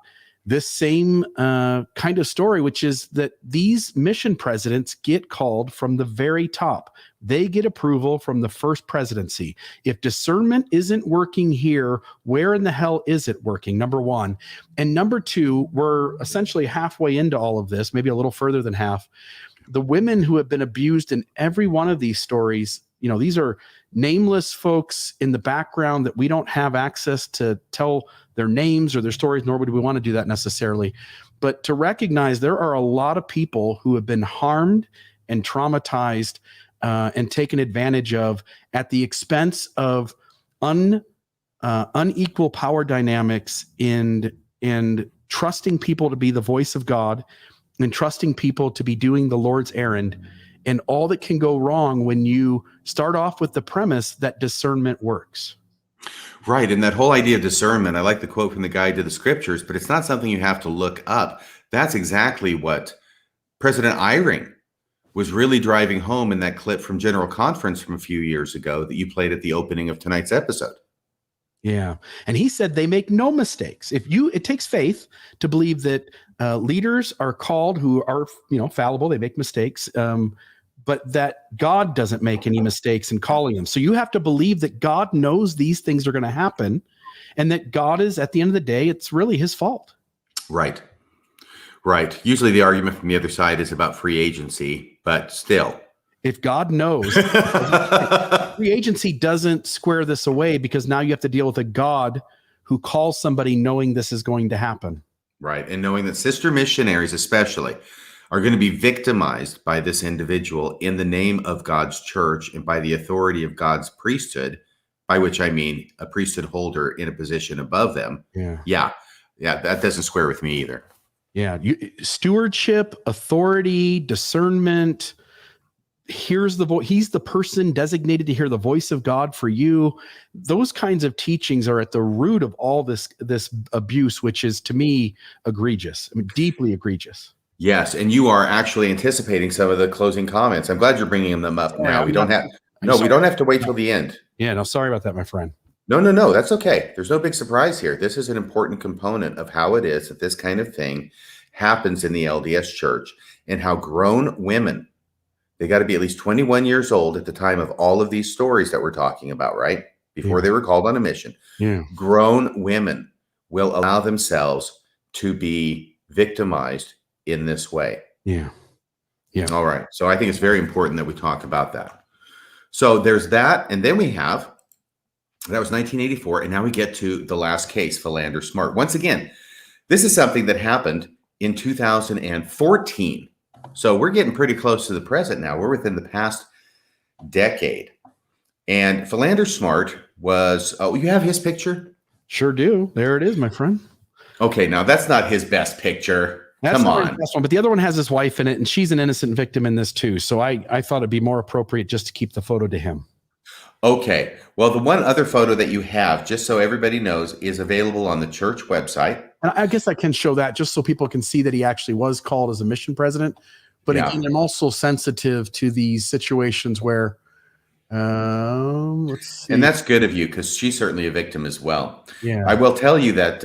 this same kind of story, which is that these mission presidents get called from the very top. They get approval from the first presidency. If discernment isn't working here, where in the hell is it working? Number one. And number two, we're essentially halfway into all of this, maybe a little further than half. The women who have been abused in every one of these stories, you know, these are nameless folks in the background that we don't have access to tell their names or their stories, nor would we want to do that necessarily. But to recognize there are a lot of people who have been harmed and traumatized and taken advantage of at the expense of unequal power dynamics and trusting people to be the voice of God and trusting people to be doing the Lord's errand, and all that can go wrong when you start off with the premise that discernment works. Right. And that whole idea of discernment, I like the quote from the Guide to the Scriptures, but it's not something you have to look up. That's exactly what President Eyring was really driving home in that clip from General Conference from a few years ago that you played at the opening of tonight's episode. Yeah. And he said they make no mistakes. It takes faith to believe that leaders are called who are, fallible. They make mistakes. But that God doesn't make any mistakes in calling them. So you have to believe that God knows these things are going to happen, and that God is, at the end of the day, it's really his fault. Right. Right. Usually the argument from the other side is about free agency, but still. If God knows, free agency doesn't square this away, because now you have to deal with a God who calls somebody knowing this is going to happen. Right. And knowing that sister missionaries especially are going to be victimized by this individual in the name of God's church and by the authority of God's priesthood, by which I mean a priesthood holder in a position above them. Yeah. That doesn't square with me either. Yeah. Stewardship, authority, discernment. Here's the voice. He's the person designated to hear the voice of God for you. Those kinds of teachings are at the root of all this abuse, which is, to me, egregious. I mean, deeply egregious. Yes, and you are actually anticipating some of the closing comments. I'm glad you're bringing them up now. We don't have to wait till the end. Yeah, no, sorry about that, my friend. No, that's okay. There's no big surprise here. This is an important component of how it is that this kind of thing happens in the LDS church, and how grown women They got to be at least 21 years old at the time of all of these stories that we're talking about, right? Before they were called on a mission. Yeah. Grown women will allow themselves to be victimized in this way. Yeah. Yeah. All right. So I think it's very important that we talk about that. So there's that. And then we have, that was 1984. And now we get to the last case, Philander Smart. Once again, this is something that happened in 2014. So we're getting pretty close to the present now. We're within the past decade. And Philander Smart was, oh, you have his picture? Sure do. There it is, my friend. Okay, now that's not his best picture. That's Come not on. his best one, but the other one has his wife in it, and she's an innocent victim in this too. So I thought it'd be more appropriate just to keep the photo to him. Okay. Well, the one other photo that you have, just so everybody knows, is available on the church website. And I guess I can show that just so people can see that he actually was called as a mission president. But again, I'm also sensitive to these situations where, let's see. And that's good of you, because she's certainly a victim as well. Yeah. I will tell you that,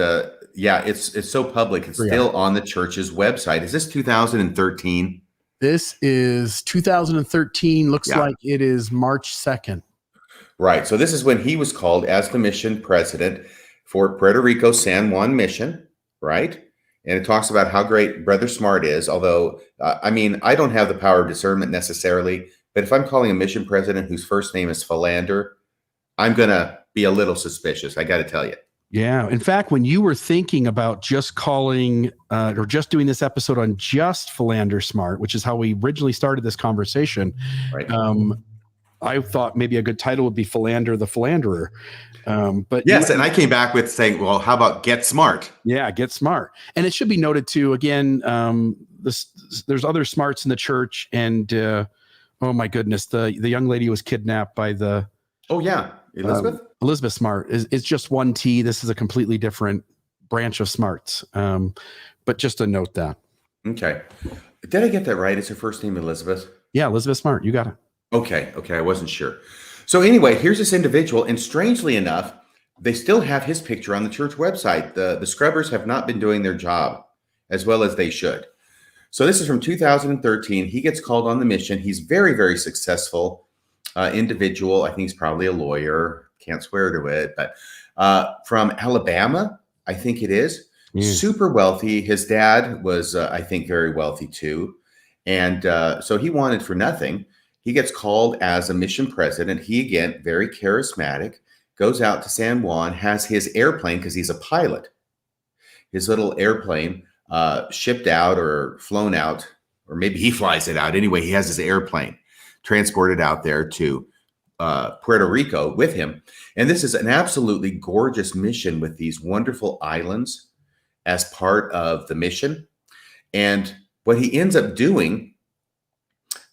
it's so public. It's still on the church's website. Is this 2013? This is 2013. Looks like it is March 2nd. Right. So this is when he was called as the mission president for Puerto Rico San Juan mission, right? And it talks about how great Brother Smart is. Although, I don't have the power of discernment necessarily, but if I'm calling a mission president whose first name is Philander, I'm going to be a little suspicious. I got to tell you. Yeah. In fact, when you were thinking about just calling or just doing this episode on just Philander Smart, which is how we originally started this conversation, right. I thought maybe a good title would be Philander the Philanderer. But yes, and I came back with saying, well, how about Get Smart? Yeah, Get Smart. And it should be noted too, again, there's other smarts in the church, and oh my goodness, the young lady was kidnapped by the Elizabeth Smart. It's just one T. This is a completely different branch of smarts. But just to note that. Okay. Did I get that right? Is her first name Elizabeth? Yeah, Elizabeth Smart. You got it. Okay. I wasn't sure. So anyway, here's this individual, and strangely enough, they still have his picture on the church website. The scrubbers have not been doing their job as well as they should. So this is from 2013. He gets called on the mission. He's very, very successful individual. I think he's probably a lawyer. Can't swear to it, but from Alabama, I think it is. Super wealthy. His dad was, I think, very wealthy too. And so he wanted for nothing. He gets called as a mission president. He, again, very charismatic, goes out to San Juan, has his airplane, because he's a pilot, his little airplane shipped out or flown out, or maybe he flies it out. Anyway, he has his airplane transported out there to Puerto Rico with him. And this is an absolutely gorgeous mission with these wonderful islands as part of the mission. And what he ends up doing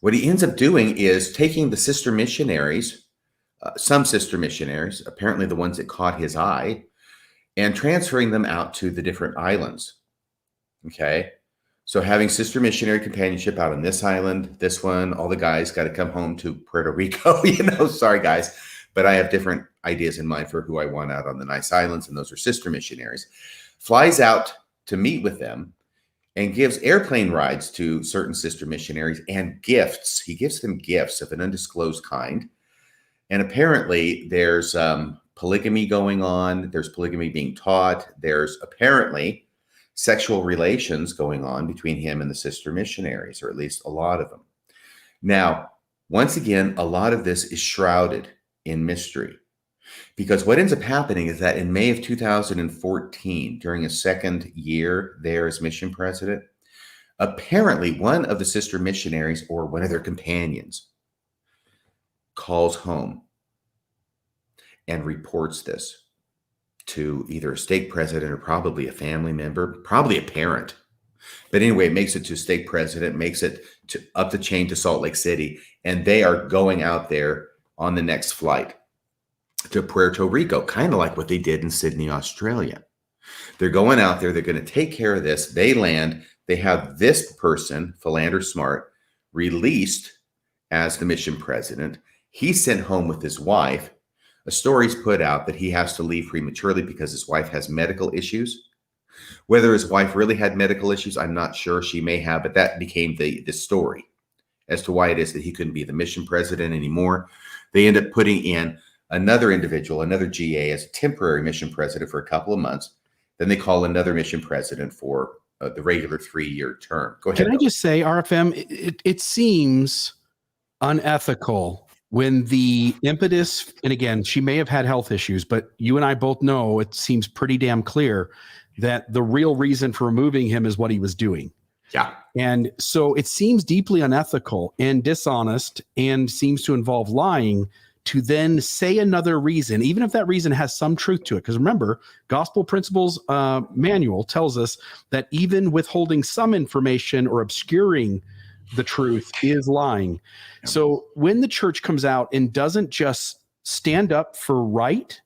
is taking the sister missionaries, some sister missionaries, apparently the ones that caught his eye, and transferring them out to the different islands. Okay. So having sister missionary companionship out on this island, this one, all the guys got to come home to Puerto Rico, sorry guys, but I have different ideas in mind for who I want out on the nice islands. And those are sister missionaries. Flies out to meet with them and gives airplane rides to certain sister missionaries and gifts. He gives them gifts of an undisclosed kind. And apparently there's polygamy going on. There's polygamy being taught. There's apparently sexual relations going on between him and the sister missionaries, or at least a lot of them. Now, once again, a lot of this is shrouded in mystery, because what ends up happening is that in May of 2014, during his second year there as mission president, apparently one of the sister missionaries or one of their companions calls home and reports this to either a stake president or probably a family member, probably a parent. But anyway, it makes it to stake president, makes it to up the chain to Salt Lake City, and they are going out there on the next flight to Puerto Rico, kind of like what they did in Sydney, Australia. They're going out there. They're going to take care of this. They land. They have this person, Philander Smart, released as the mission president. He's sent home with his wife. A story's put out that he has to leave prematurely because his wife has medical issues. Whether his wife really had medical issues, I'm not sure. She may have, but that became the story. as to why it is that he couldn't be the mission president anymore. They end up putting in another individual, another GA, as a temporary mission president for a couple of months. Then they call another mission president for the regular 3-year term. Go ahead. Can I just say, RFM, it seems unethical when the impetus, and again, she may have had health issues, but you and I both know it seems pretty damn clear that the real reason for removing him is what he was doing. Yeah. And so it seems deeply unethical and dishonest and seems to involve lying to then say another reason, even if that reason has some truth to it. Because remember, Gospel Principles Manual tells us that even withholding some information or obscuring the truth is lying. Yeah. So when the church comes out and doesn't just stand up for right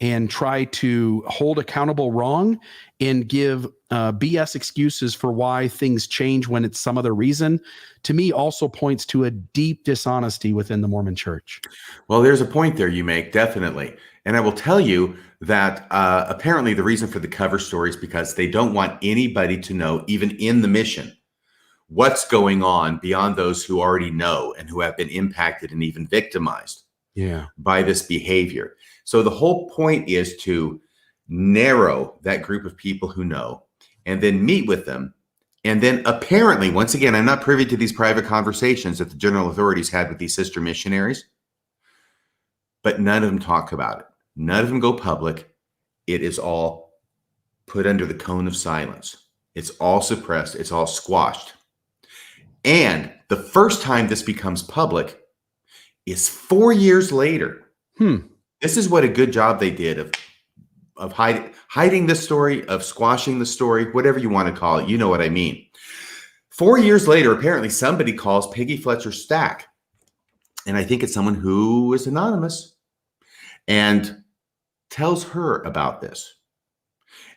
and try to hold accountable wrong and give BS excuses for why things change when it's some other reason, to me also points to a deep dishonesty within the Mormon church. Well, there's a point there you make, definitely. And I will tell you that apparently the reason for the cover story is because they don't want anybody to know, even in the mission, what's going on beyond those who already know and who have been impacted and even victimized by this behavior. So the whole point is to narrow that group of people who know and then meet with them. And then apparently, once again, I'm not privy to these private conversations that the general authorities had with these sister missionaries, but none of them talk about it. None of them go public. It is all put under the cone of silence. It's all suppressed. It's all squashed. And the first time this becomes public is 4 years later. This is what a good job they did of hiding the story, of squashing the story, whatever you want to call it. You know what I mean. 4 years later, apparently somebody calls Peggy Fletcher Stack. And I think it's someone who is anonymous and tells her about this.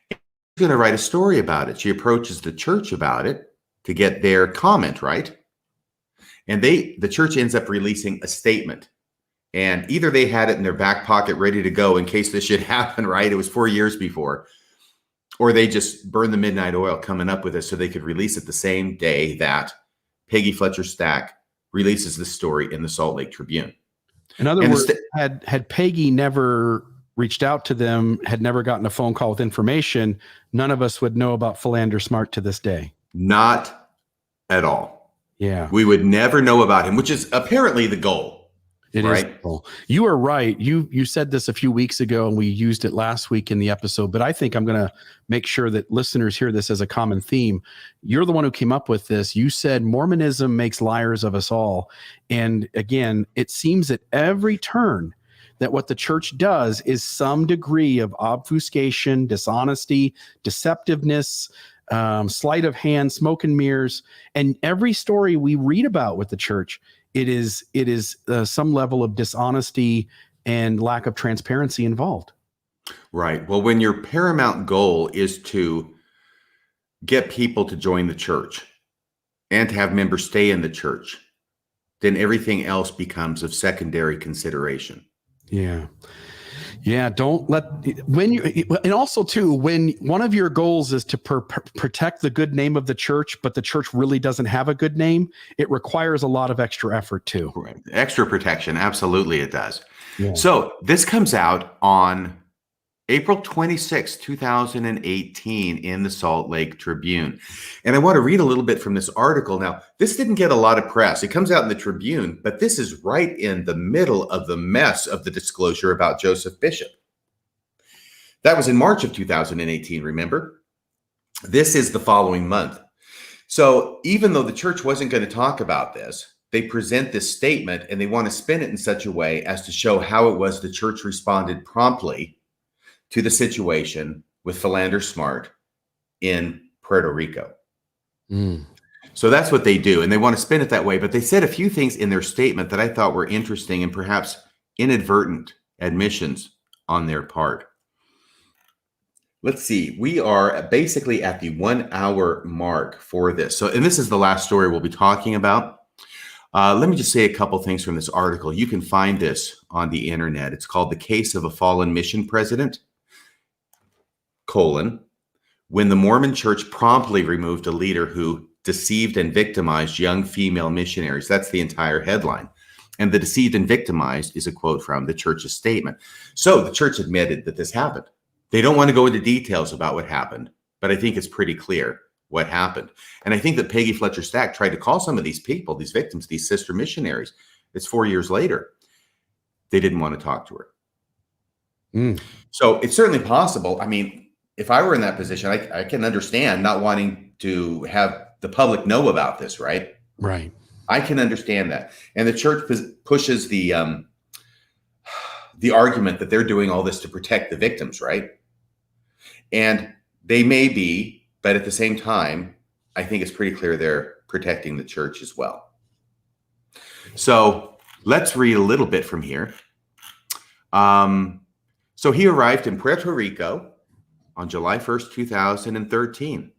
She's going to write a story about it. She approaches the church about it to get their comment, right? And the church ends up releasing a statement. And either they had it in their back pocket ready to go in case this should happen, right? It was 4 years before. Or they just burned the midnight oil coming up with it so they could release it the same day that Peggy Fletcher Stack releases the story in the Salt Lake Tribune. In other words, had Peggy never reached out to them, had never gotten a phone call with information, none of us would know about Philander Smart to this day. Not at all. Yeah. We would never know about him, which is apparently the goal. It right? is cool. You are right. You said this a few weeks ago, and we used it last week in the episode, but I think I'm going to make sure that listeners hear this as a common theme. You're the one who came up with this. You said Mormonism makes liars of us all. And again, it seems at every turn that what the church does is some degree of obfuscation, dishonesty, deceptiveness, sleight of hand, smoke and mirrors. And every story we read about with the church, it is some level of dishonesty and lack of transparency involved. Right. Well, when your paramount goal is to get people to join the church and to have members stay in the church, then everything else becomes of secondary consideration. Yeah. Yeah. Don't let, and also too, when one of your goals is to protect the good name of the church, but the church really doesn't have a good name, it requires a lot of extra effort too. Right. Extra protection. Absolutely. It does. Yeah. So this comes out on April 26, 2018 in the Salt Lake Tribune. And I want to read a little bit from this article. Now, this didn't get a lot of press. It comes out in the Tribune, but this is right in the middle of the mess of the disclosure about Joseph Bishop. That was in March of 2018, remember? This is the following month. So even though the church wasn't going to talk about this, they present this statement and they want to spin it in such a way as to show how it was the church responded promptly to the situation with Philander Smart in Puerto Rico. So that's what they do. And they want to spin it that way. But they said a few things in their statement that I thought were interesting and perhaps inadvertent admissions on their part. Let's see. We are basically at the 1 hour mark for this. So, and this is the last story we'll be talking about. Let me just say a couple things from this article. You can find this on the internet. It's called The Case of a Fallen Mission President, when the Mormon church promptly removed a leader who deceived and victimized young female missionaries. That's the entire headline. And the deceived and victimized is a quote from the church's statement. So the church admitted that this happened. They don't want to go into details about what happened, but I think it's pretty clear what happened. And I think that Peggy Fletcher Stack tried to call some of these people, these victims, these sister missionaries. It's 4 years later. They didn't want to talk to her. So it's certainly possible. I mean, if I were in that position, I can understand not wanting to have the public know about this, right? Right. I can understand that. And the church pushes the argument that they're doing all this to protect the victims, right? And they may be, but at the same time, I think it's pretty clear they're protecting the church as well. So let's read a little bit from here. So he arrived in Puerto Rico on July 1st, 2013.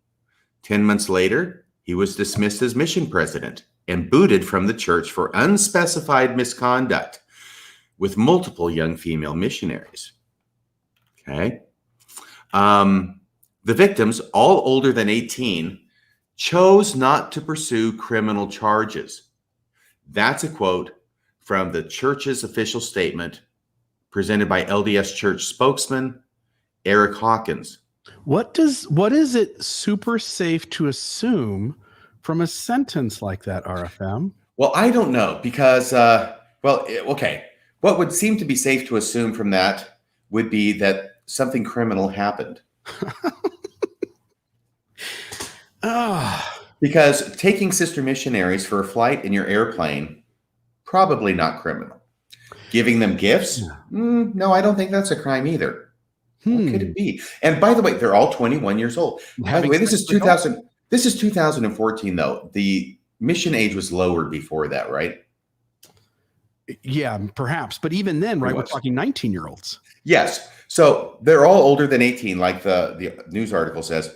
10 months later, he was dismissed as mission president and booted from the church for unspecified misconduct with multiple young female missionaries. Okay. The victims, all older than 18, chose not to pursue criminal charges. That's a quote from the church's official statement presented by LDS Church spokesman Eric Hawkins. What is it super safe to assume from a sentence like that, RFM? Well, I don't know because, okay. What would seem to be safe to assume from that would be that something criminal happened. Because taking sister missionaries for a flight in your airplane, probably not criminal. Giving them gifts? No, I don't think that's a crime either. What could it be? And by the way, they're all 21 years old. By the way, this is 2000. This is 2014, though. The mission age was lowered before that, right? Yeah, perhaps. But even then, right, we're talking 19-year-olds. Yes. So they're all older than 18, like the news article says.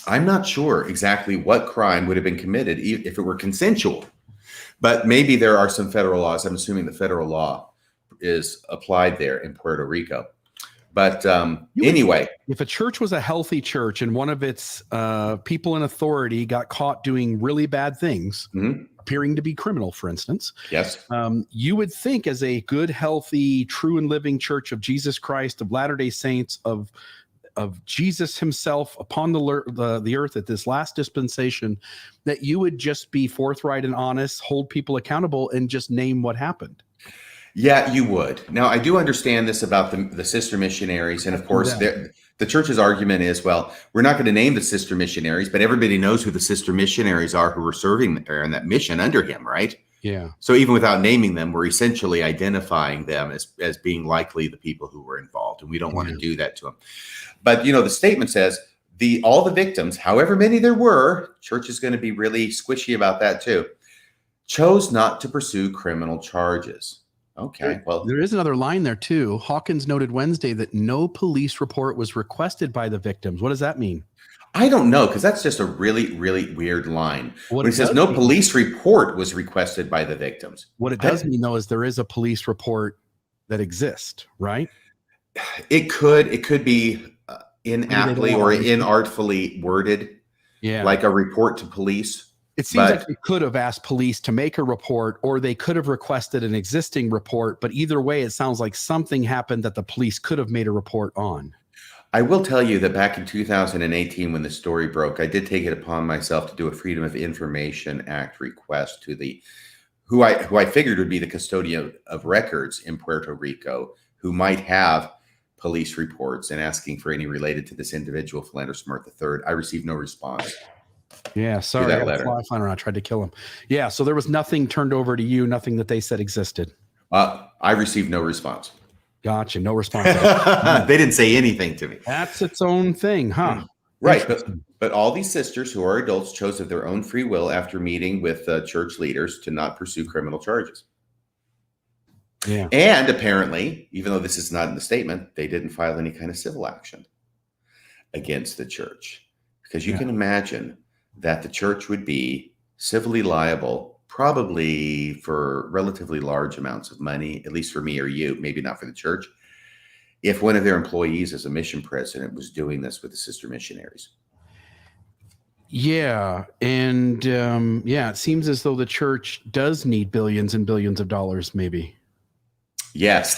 I'm not sure exactly what crime would have been committed if it were consensual. But maybe there are some federal laws. I'm assuming the federal law is applied there in Puerto Rico. But anyway. If a church was a healthy church and one of its people in authority got caught doing really bad things, appearing to be criminal, for instance, yes, you would think as a good, healthy, true and living church of Jesus Christ, of Latter-day Saints, of Jesus himself upon the earth at this last dispensation, that you would just be forthright and honest, hold people accountable, and just name what happened. Yeah, you would. Now, I do understand this about the sister missionaries. And of course, the church's argument is, well, we're not going to name the sister missionaries, but everybody knows who the sister missionaries are who were serving there in that mission under him, right? Yeah. So even without naming them, we're essentially identifying them as being likely the people who were involved. And we don't want to do that to them. But, the statement says all the victims, however many there were, church is going to be really squishy about that too, chose not to pursue criminal charges. Okay, well, there is another line there too. Hawkins noted Wednesday that no police report was requested by the victims. What does that mean? I don't know, because that's just a really, really weird line. When it says no police report was requested by the victims. What it does mean, though, is there is a police report that exists, right? It could be inaptly or inartfully worded, like a report to police. It seems like they could have asked police to make a report, or they could have requested an existing report. But either way, it sounds like something happened that the police could have made a report on. I will tell you that back in 2018, when the story broke, I did take it upon myself to do a Freedom of Information Act request to who I figured would be the custodian of records in Puerto Rico, who might have police reports, and asking for any related to this individual, Philander Smart III. I received no response. Yeah, sorry. I tried to kill him. Yeah, so there was nothing turned over to you, nothing that they said existed. I received no response. Gotcha, no response. They didn't say anything to me. That's its own thing, huh? Right, but all these sisters who are adults chose of their own free will after meeting with church leaders to not pursue criminal charges. Yeah. And apparently, even though this is not in the statement, they didn't file any kind of civil action against the church. Because you can imagine that the church would be civilly liable, probably for relatively large amounts of money, at least for me or you, maybe not for the church, if one of their employees as a mission president was doing this with the sister missionaries. Yeah. And it seems as though the church does need billions and billions of dollars, maybe. Yes.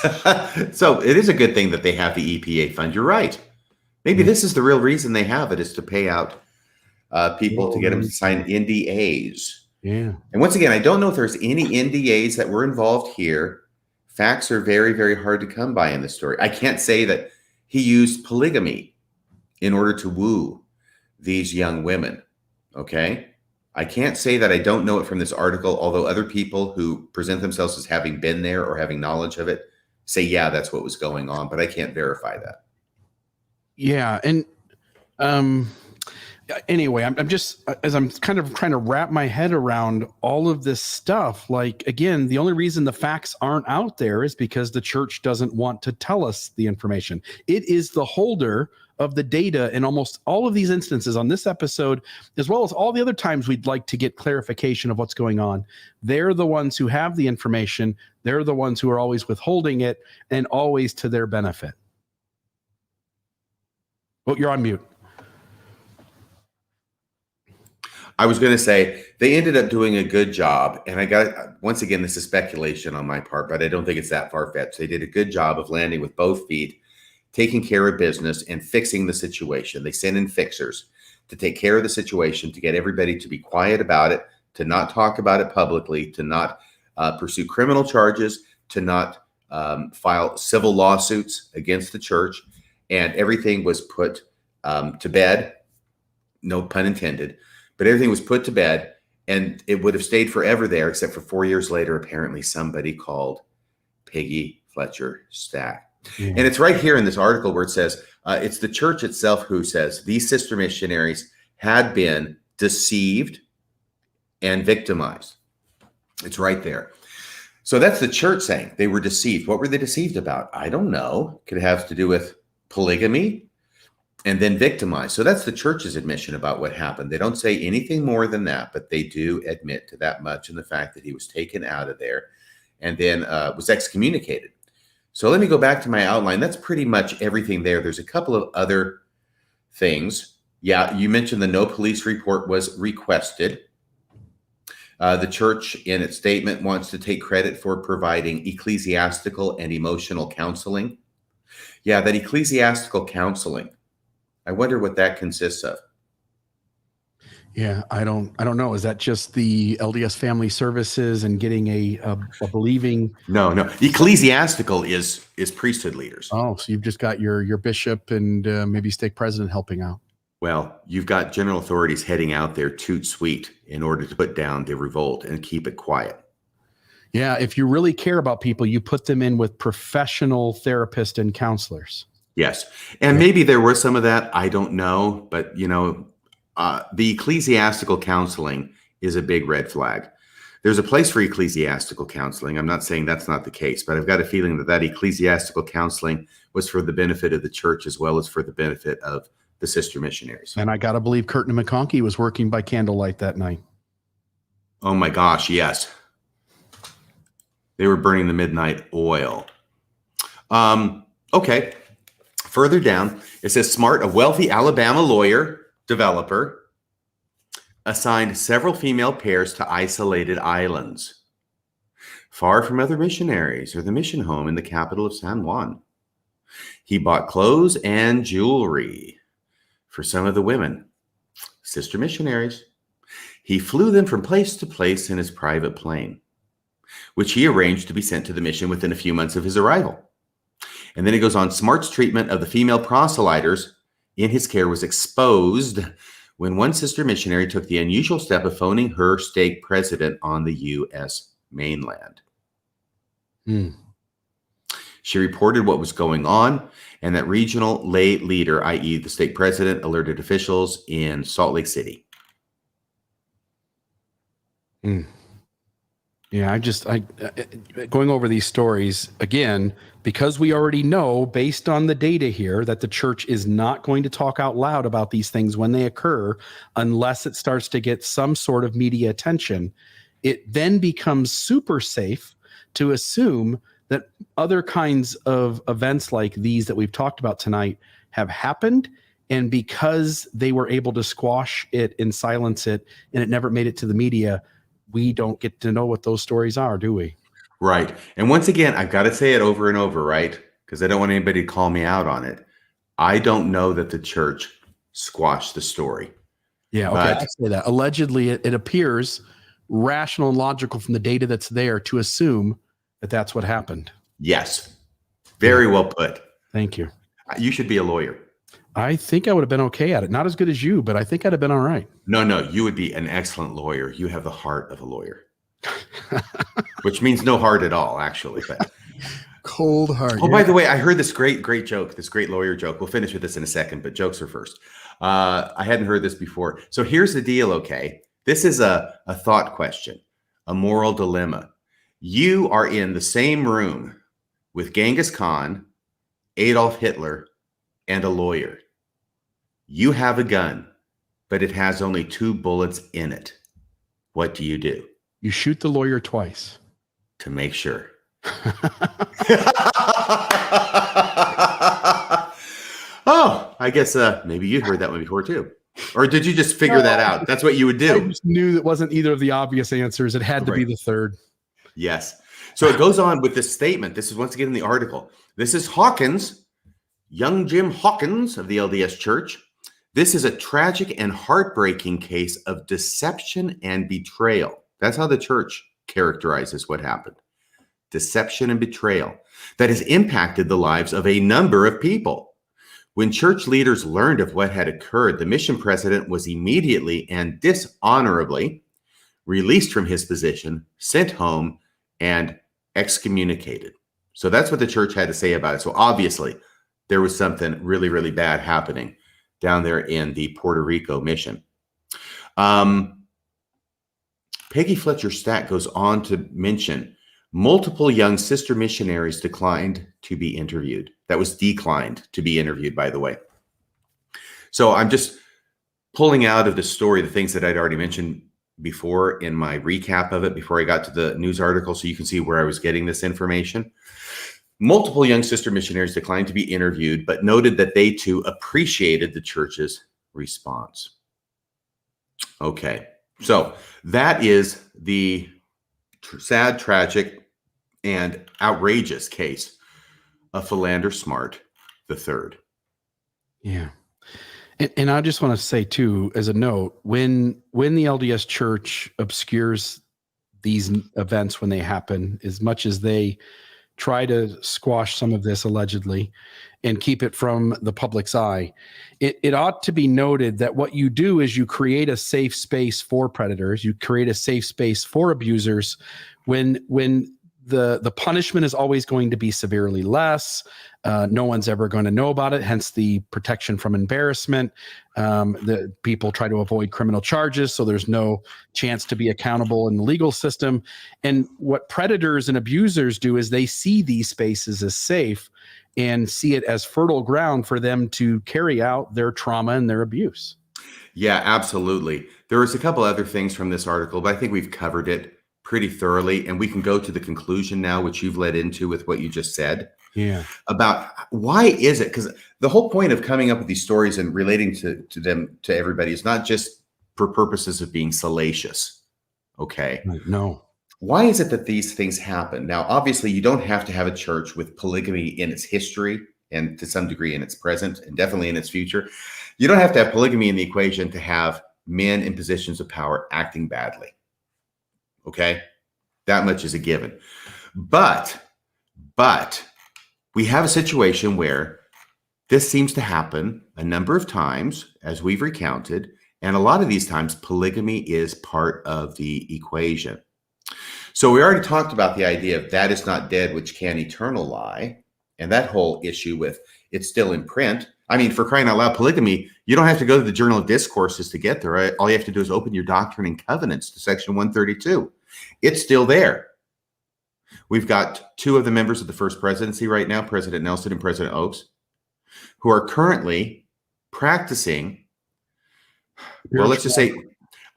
So it is a good thing that they have the EPA fund. You're right. Maybe this is the real reason they have it, is to pay out people to get them to sign NDAs. Yeah. And once again, I don't know if there's any NDAs that were involved here. Facts are very, very hard to come by in this story. I can't say that he used polygamy in order to woo these young women. Okay. I can't say that I don't know it from this article, although other people who present themselves as having been there or having knowledge of it say, yeah, that's what was going on, but I can't verify that. Yeah. And anyway, I'm just, as I'm kind of trying to wrap my head around all of this stuff, like, again, the only reason the facts aren't out there is because the church doesn't want to tell us the information. It is the holder of the data in almost all of these instances on this episode, as well as all the other times we'd like to get clarification of what's going on. They're the ones who have the information. They're the ones who are always withholding it, and always to their benefit. Oh, you're on mute. I was going to say they ended up doing a good job. And I got, once again, this is speculation on my part, but I don't think it's that far-fetched. They did a good job of landing with both feet, taking care of business and fixing the situation. They sent in fixers to take care of the situation, to get everybody to be quiet about it, to not talk about it publicly, to not pursue criminal charges, to not file civil lawsuits against the church. And everything was put to bed, no pun intended, but everything was put to bed, and it would have stayed forever there, except for 4 years later, apparently somebody called Peggy Fletcher Stack. And it's right here in this article where it says, it's the church itself who says these sister missionaries had been deceived and victimized. It's right there. So that's the church saying they were deceived. What were they deceived about? I don't know. Could have to do with polygamy and then victimized. So that's the church's admission about what happened. They don't say anything more than that, but they do admit to that much, and the fact that he was taken out of there and then was excommunicated. So let me go back to my outline. That's pretty much everything there. There's a couple of other things. Yeah, you mentioned the no police report was requested. The church, in its statement, wants to take credit for providing ecclesiastical and emotional counseling. Yeah, that ecclesiastical counseling. I wonder what that consists of. Yeah, I don't know. Is that just the LDS Family Services and getting a believing? No. Ecclesiastical is priesthood leaders. Oh, so you've just got your bishop and maybe stake president helping out. Well, you've got general authorities heading out there toot sweet in order to put down the revolt and keep it quiet. Yeah, if you really care about people, you put them in with professional therapists and counselors. Yes, and maybe there was some of that. I don't know, but the ecclesiastical counseling is a big red flag. There's a place for ecclesiastical counseling. I'm not saying that's not the case, but I've got a feeling that ecclesiastical counseling was for the benefit of the church as well as for the benefit of the sister missionaries. And I got to believe Curtin and McConkie was working by candlelight that night. Oh my gosh, yes. They were burning the midnight oil. Okay. Further down, it says Smart, a wealthy Alabama lawyer, developer, assigned several female pairs to isolated islands, far from other missionaries or the mission home in the capital of San Juan. He bought clothes and jewelry for some of the women, sister missionaries. He flew them from place to place in his private plane, which he arranged to be sent to the mission within a few months of his arrival. And then he goes on, Smart's treatment of the female proselyters in his care was exposed when one sister missionary took the unusual step of phoning her stake president on the U.S. mainland. She reported what was going on, and that regional lay leader, i.e. the stake president, alerted officials in Salt Lake City. Yeah, I going over these stories again, because we already know based on the data here that the church is not going to talk out loud about these things when they occur unless it starts to get some sort of media attention. It then becomes super safe to assume that other kinds of events like these that we've talked about tonight have happened And because they were able to squash it and silence it, and it never made it to the media, we don't get to know what those stories are, do we? Right. And once again, I've got to say it over and over, right? Because I don't want anybody to call me out on it. I don't know that the church squashed the story. Yeah, okay, I say that. Allegedly, it appears rational and logical from the data that's there to assume that that's what happened. Yes. Very well put. Thank you. You should be a lawyer. I think I would have been okay at it. Not as good as you, but I think I'd have been all right. No, you would be an excellent lawyer. You have the heart of a lawyer, which means no heart at all, actually. But cold heart. Oh, by the way, I heard this great joke, this great lawyer joke. We'll finish with this in a second, but jokes are first. I hadn't heard this before. So here's the deal, okay? This is a thought question, a moral dilemma. You are in the same room with Genghis Khan, Adolf Hitler, and a lawyer. You have a gun, but it has only 2 bullets in it. What do? You shoot the lawyer twice. To make sure. Oh, I guess maybe you'd heard that one before too. Or did you just figure that out? That's what you would do. I just knew that wasn't either of the obvious answers. It had to be the third. Yes. So it goes on with this statement. This is once again in the article. This is Hawkins, young Jim Hawkins of the LDS Church. This is a tragic and heartbreaking case of deception and betrayal. That's how the church characterizes what happened. Deception and betrayal that has impacted the lives of a number of people. When church leaders learned of what had occurred, the mission president was immediately and dishonorably released from his position, sent home, and excommunicated. So that's what the church had to say about it. So obviously, there was something really, really bad happening down there in the Puerto Rico mission. Peggy Fletcher Stack goes on to mention multiple young sister missionaries declined to be interviewed. That was declined to be interviewed, by the way. So I'm just pulling out of the story the things that I'd already mentioned before in my recap of it before I got to the news article, so you can see where I was getting this information. Multiple young sister missionaries declined to be interviewed, but noted that they too appreciated the church's response. Okay, so that is the sad, tragic, and outrageous case of Philander Smart III. Yeah. And I just want to say too, as a note, when the LDS Church obscures these events when they happen, as much as they try to squash some of this allegedly and keep it from the public's eye, it ought to be noted that what you do is you create a safe space for predators, you create a safe space for abusers when the punishment is always going to be severely less. No one's ever going to know about it, hence the protection from embarrassment. The people try to avoid criminal charges, so there's no chance to be accountable in the legal system. And what predators and abusers do is they see these spaces as safe and see it as fertile ground for them to carry out their trauma and their abuse. Yeah, absolutely. There was a couple other things from this article, but I think we've covered it pretty thoroughly, and we can go to the conclusion now, which you've led into with what you just said. Yeah. About why is it? Because the whole point of coming up with these stories and relating to them to everybody is not just for purposes of being salacious. Okay. No. Why is it that these things happen? Now, obviously, you don't have to have a church with polygamy in its history and to some degree in its present and definitely in its future. You don't have to have polygamy in the equation to have men in positions of power acting badly. Okay, that much is a given. But we have a situation where this seems to happen a number of times, as we've recounted, and a lot of these times polygamy is part of the equation. So we already talked about the idea of that is not dead, which can eternal lie, and that whole issue with it's still in print. I mean, for crying out loud, polygamy, you don't have to go to the Journal of Discourses to get there. Right? All you have to do is open your Doctrine and Covenants to section 132. It's still there. We've got 2 of the members of the first presidency right now, President Nelson and President Oaks, who are currently practicing, well, let's just say,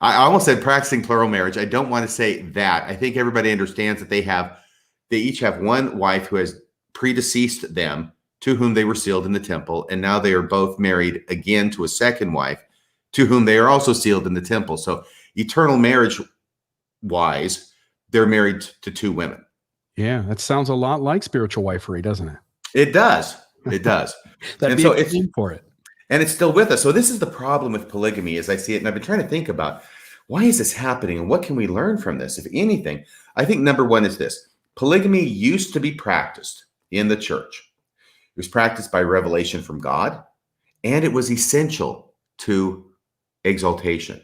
I almost said practicing plural marriage. I don't want to say that. I think everybody understands that they each have one wife who has predeceased them to whom they were sealed in the temple. And now they are both married again to a second wife, to whom they are also sealed in the temple. So eternal marriage wise, they're married to two women. Yeah, that sounds a lot like spiritual wifery, doesn't it? It does. It does. That'd And be so a it's name for it. And it's still with us. So this is the problem with polygamy as I see it. And I've been trying to think about, why is this happening and what can we learn from this, if anything? I think number one is this. Polygamy used to be practiced in the church. It was practiced by revelation from God, and it was essential to exaltation.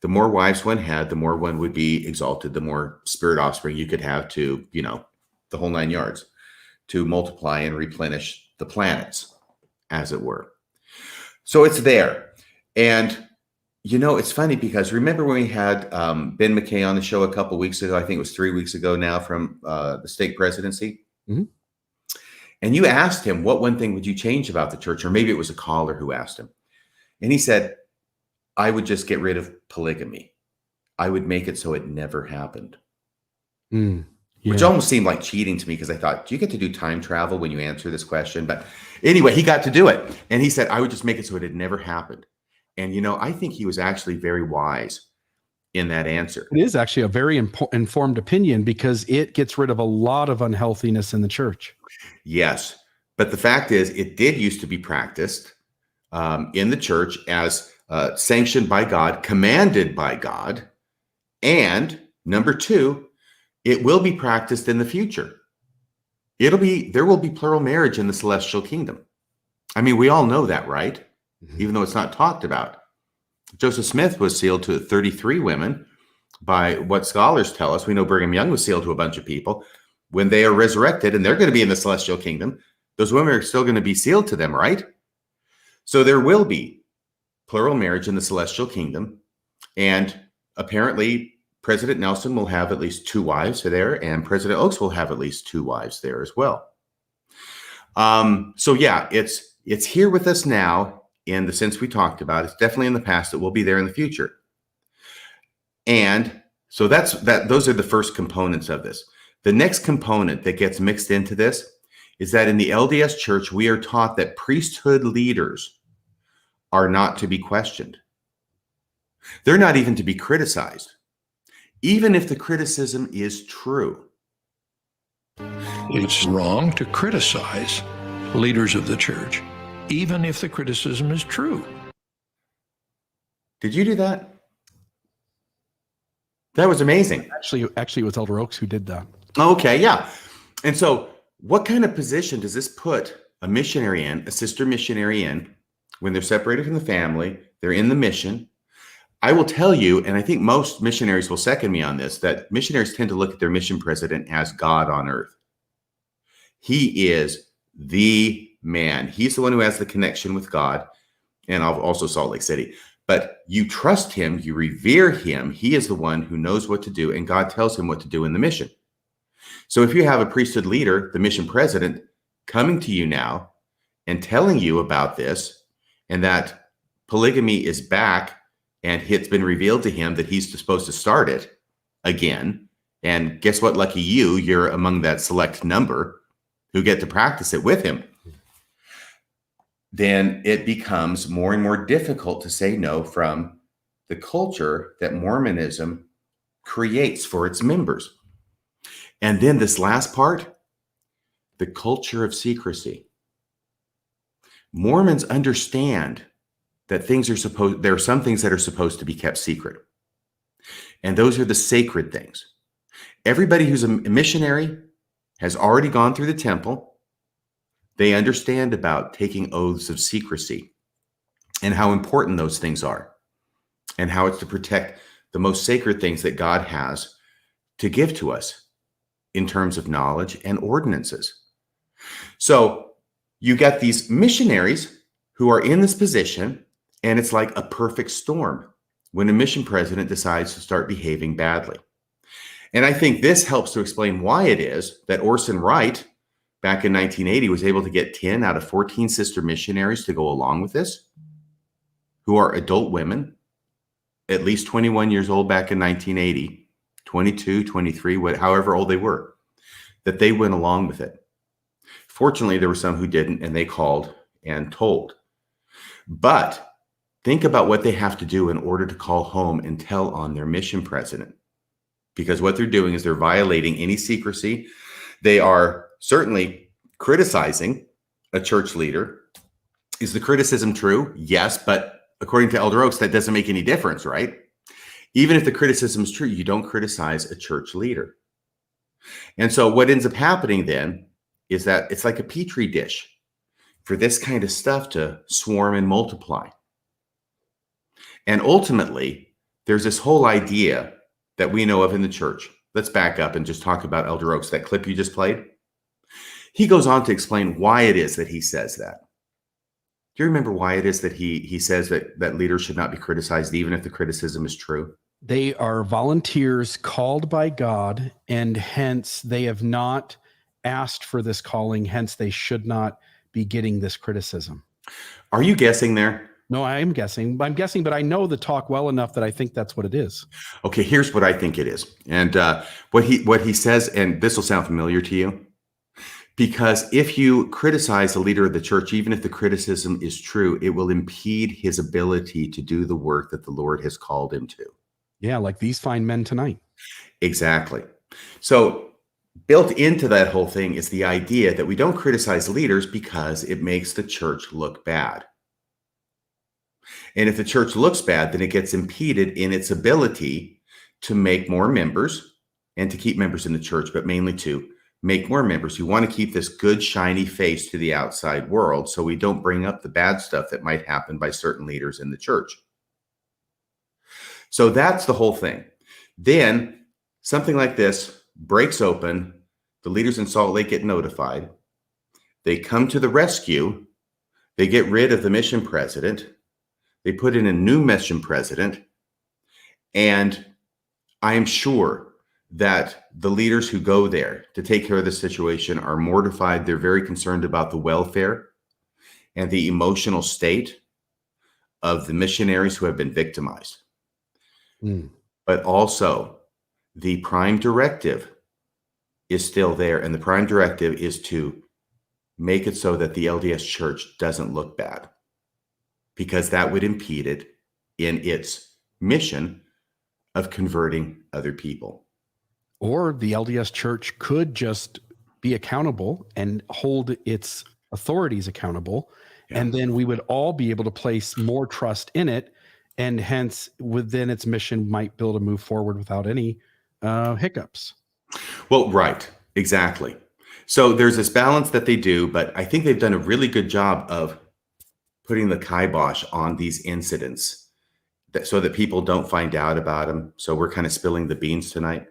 The more wives one had, the more one would be exalted, the more spirit offspring you could have to, the whole 9 yards, to multiply and replenish the planets, as it were. So it's there. And, it's funny because remember when we had Ben McKay on the show a couple of weeks ago, I think it was 3 weeks ago now, from the stake presidency. Mm-hmm. And you asked him, what one thing would you change about the church? Or maybe it was a caller who asked him. And he said, I would just get rid of polygamy. I would make it so it never happened. Which almost seemed like cheating to me, because I thought, do you get to do time travel when you answer this question? But anyway, he got to do it. And he said, I would just make it so it had never happened. And, I think he was actually very wise in that answer. It is actually a very informed opinion, because it gets rid of a lot of unhealthiness in the church. Yes. But the fact is, it did used to be practiced in the church as sanctioned by God, commanded by God. And number two, it will be practiced in the future. There will be plural marriage in the celestial kingdom. I mean, we all know that, right? Mm-hmm. Even though it's not talked about. Joseph Smith was sealed to 33 women by what scholars tell us. We know Brigham Young was sealed to a bunch of people. When they are resurrected and they're going to be in the celestial kingdom, those women are still going to be sealed to them, right? So there will be plural marriage in the celestial kingdom. And apparently, President Nelson will have at least 2 wives there, and President Oaks will have at least 2 wives there as well. So yeah, it's here with us now in the sense we talked about. It's definitely in the past. It will be there in the future. And so those are the first components of this. The next component that gets mixed into this is that in the LDS Church, we are taught that priesthood leaders are not to be questioned. They're not even to be criticized, even if the criticism is true. It's wrong to criticize leaders of the church, even if the criticism is true. Did you do that? That was amazing. Actually, it was Elder Oaks who did that. Okay, yeah. And so what kind of position does this put a missionary in, a sister missionary in, when they're separated from the family, they're in the mission? I will tell you, and I think most missionaries will second me on this, that missionaries tend to look at their mission president as God on earth. He is the man. He's the one who has the connection with God, and also Salt Lake City. But you trust him, you revere him. He is the one who knows what to do, and God tells him what to do in the mission. So if you have a priesthood leader, the mission president, coming to you now and telling you about this, and that polygamy is back, and it's been revealed to him that he's supposed to start it again, and guess what? Lucky you, you're among that select number who get to practice it with him. Then it becomes more and more difficult to say no from the culture that Mormonism creates for its members. And then this last part, the culture of secrecy. Mormons understand that there are some things that are supposed to be kept secret. And those are the sacred things. Everybody who's a missionary has already gone through the temple. They understand about taking oaths of secrecy and how important those things are, and how it's to protect the most sacred things that God has to give to us in terms of knowledge and ordinances. So you got these missionaries who are in this position, and it's like a perfect storm when a mission president decides to start behaving badly. And I think this helps to explain why it is that Orson Wright, back in 1980, was able to get 10 out of 14 sister missionaries to go along with this, who are adult women, at least 21 years old back in 1980, 22, 23, however old they were, that they went along with it. Fortunately, there were some who didn't, and they called and told. But think about what they have to do in order to call home and tell on their mission president. Because what they're doing is they're violating any secrecy. They are certainly criticizing a church leader. Is the criticism true? Yes, but according to Elder Oaks, that doesn't make any difference, right? Even if the criticism is true, you don't criticize a church leader. And so what ends up happening then is that it's like a petri dish for this kind of stuff to swarm and multiply. And ultimately, there's this whole idea that we know of in the church. Let's back up and just talk about Elder Oaks, that clip you just played. He goes on to explain why it is that he says that. Do you remember why it is that he says that leaders should not be criticized, even if the criticism is true? They are volunteers called by God, and hence they have not asked for this calling. Hence, they should not be getting this criticism. Are you guessing there? No, I am guessing. I'm guessing, but I know the talk well enough that I think that's what it is. Okay, here's what I think it is. And what he says, and this will sound familiar to you, because if you criticize the leader of the church, even if the criticism is true, it will impede his ability to do the work that the Lord has called him to. Yeah, like these fine men tonight. Exactly. So built into that whole thing is the idea that we don't criticize leaders because it makes the church look bad. And if the church looks bad, then it gets impeded in its ability to make more members and to keep members in the church, but mainly to make more members. You want to keep this good, shiny face to the outside world so we don't bring up the bad stuff that might happen by certain leaders in the church. So that's the whole thing. Then something like this breaks open. The leaders in Salt Lake get notified. They come to the rescue. They get rid of the mission president. They put in a new mission president. And I am sure that the leaders who go there to take care of the situation are mortified. They're very concerned about the welfare and the emotional state of the missionaries who have been victimized. But also, the prime directive is still there. And the prime directive is to make it so that the LDS church doesn't look bad, because that would impede it in its mission of converting other people. Or the LDS church could just be accountable and hold its authorities accountable. Yeah. And then we would all be able to place more trust in it. And hence, within its mission, might be able to move forward without any hiccups. Well, right. Exactly. So there's this balance that they do, but I think they've done a really good job of putting the kibosh on these incidents so that people don't find out about them. So we're kind of spilling the beans tonight.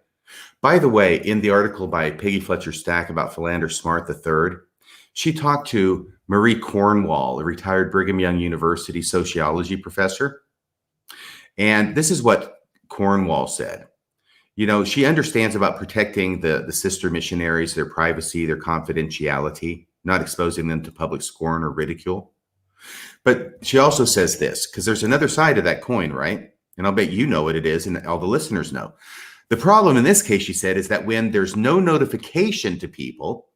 By the way, in the article by Peggy Fletcher Stack about Philander Smart III, she talked to Marie Cornwall, a retired Brigham Young University sociology professor. And this is what Cornwall said. You know, she understands about protecting the sister missionaries, their privacy, their confidentiality, not exposing them to public scorn or ridicule. But she also says this, because there's another side of that coin, right? And I'll bet you know what it is, and all the listeners know. The problem in this case, she said, is that when there's no notification to people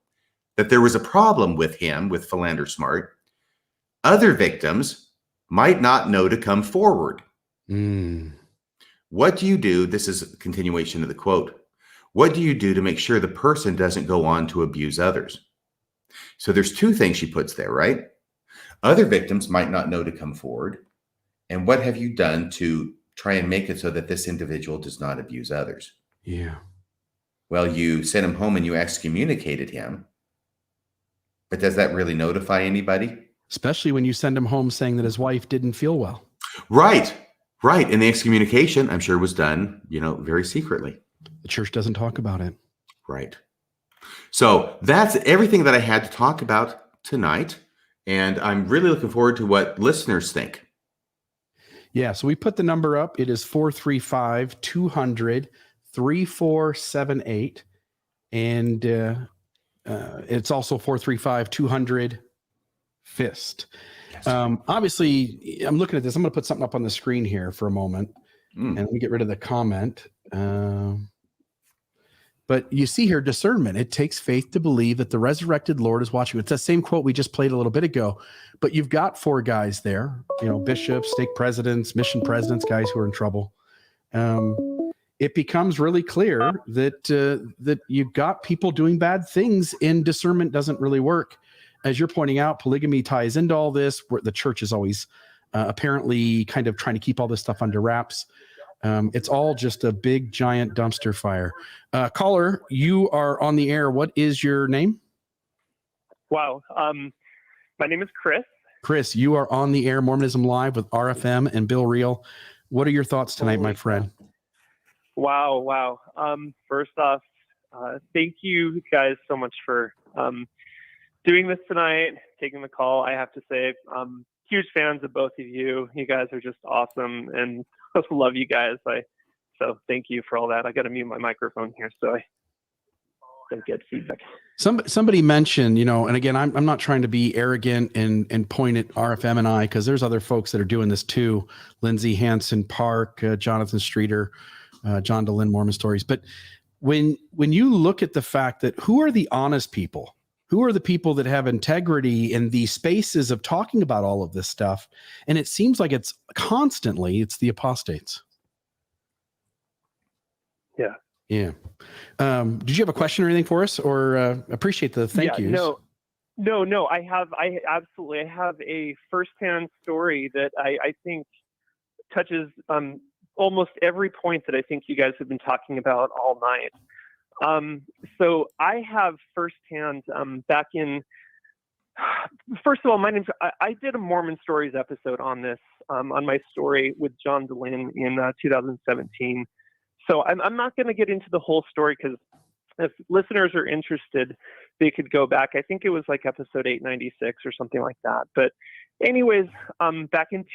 that there was a problem with him, with Philander Smart, other victims might not know to come forward. What do you do? This is a continuation of the quote. What do you do to make sure the person doesn't go on to abuse others? So there's two things she puts there, right? Other victims might not know to come forward. And what have you done to try and make it so that this individual does not abuse others? Yeah. Well, you sent him home and you excommunicated him. But does that really notify anybody? Especially when you send him home saying that his wife didn't feel well. Right. Right. And the excommunication, I'm sure, was done, very secretly. The church doesn't talk about it. Right. So that's everything that I had to talk about tonight. And I'm really looking forward to what listeners think. Yeah. So we put the number up. It is 435-200-3478. And it's also 435-200-FIST. Obviously, I'm looking at this. I'm going to put something up on the screen here for a moment. And let me get rid of the comment. But you see here, discernment. It takes faith to believe that the resurrected Lord is watching. It's that same quote we just played a little bit ago. But you've got 4 guys there, bishops, stake presidents, mission presidents, guys who are in trouble. It becomes really clear that you've got people doing bad things, and discernment doesn't really work. As you're pointing out, polygamy ties into all this, where the church is always apparently kind of trying to keep all this stuff under wraps. It's all just a big, giant dumpster fire. Caller, you are on the air. What is your name? Wow. My name is Chris. Chris, you are on the air, Mormonism Live with RFM and Bill Reel. What are your thoughts tonight, my friend? Wow. First off, thank you guys so much for doing this tonight, taking the call. I have to say, huge fans of both of you. You guys are just awesome, and I love you guys. So thank you for all that. I got to mute my microphone here so I don't get feedback. Somebody mentioned, and again, I'm not trying to be arrogant and point at RFM and I, because there's other folks that are doing this too. Lindsay Hansen Park, Jonathan Streeter, John DeLynn, Mormon Stories. But when you look at the fact that who are the honest people, who are the people that have integrity in the spaces of talking about all of this stuff, and it seems like it's the apostates. Yeah. Did you have a question or anything for us, or appreciate the thank yous? No. I have a firsthand story that I think touches almost every point that I think you guys have been talking about all night. So I have firsthand back in. First of all, my name's. I did a Mormon Stories episode on this on my story with John DeLynn in 2017. So I'm not going to get into the whole story, because if listeners are interested, they could go back. I think it was like episode 896 or something like that. But anyways, back in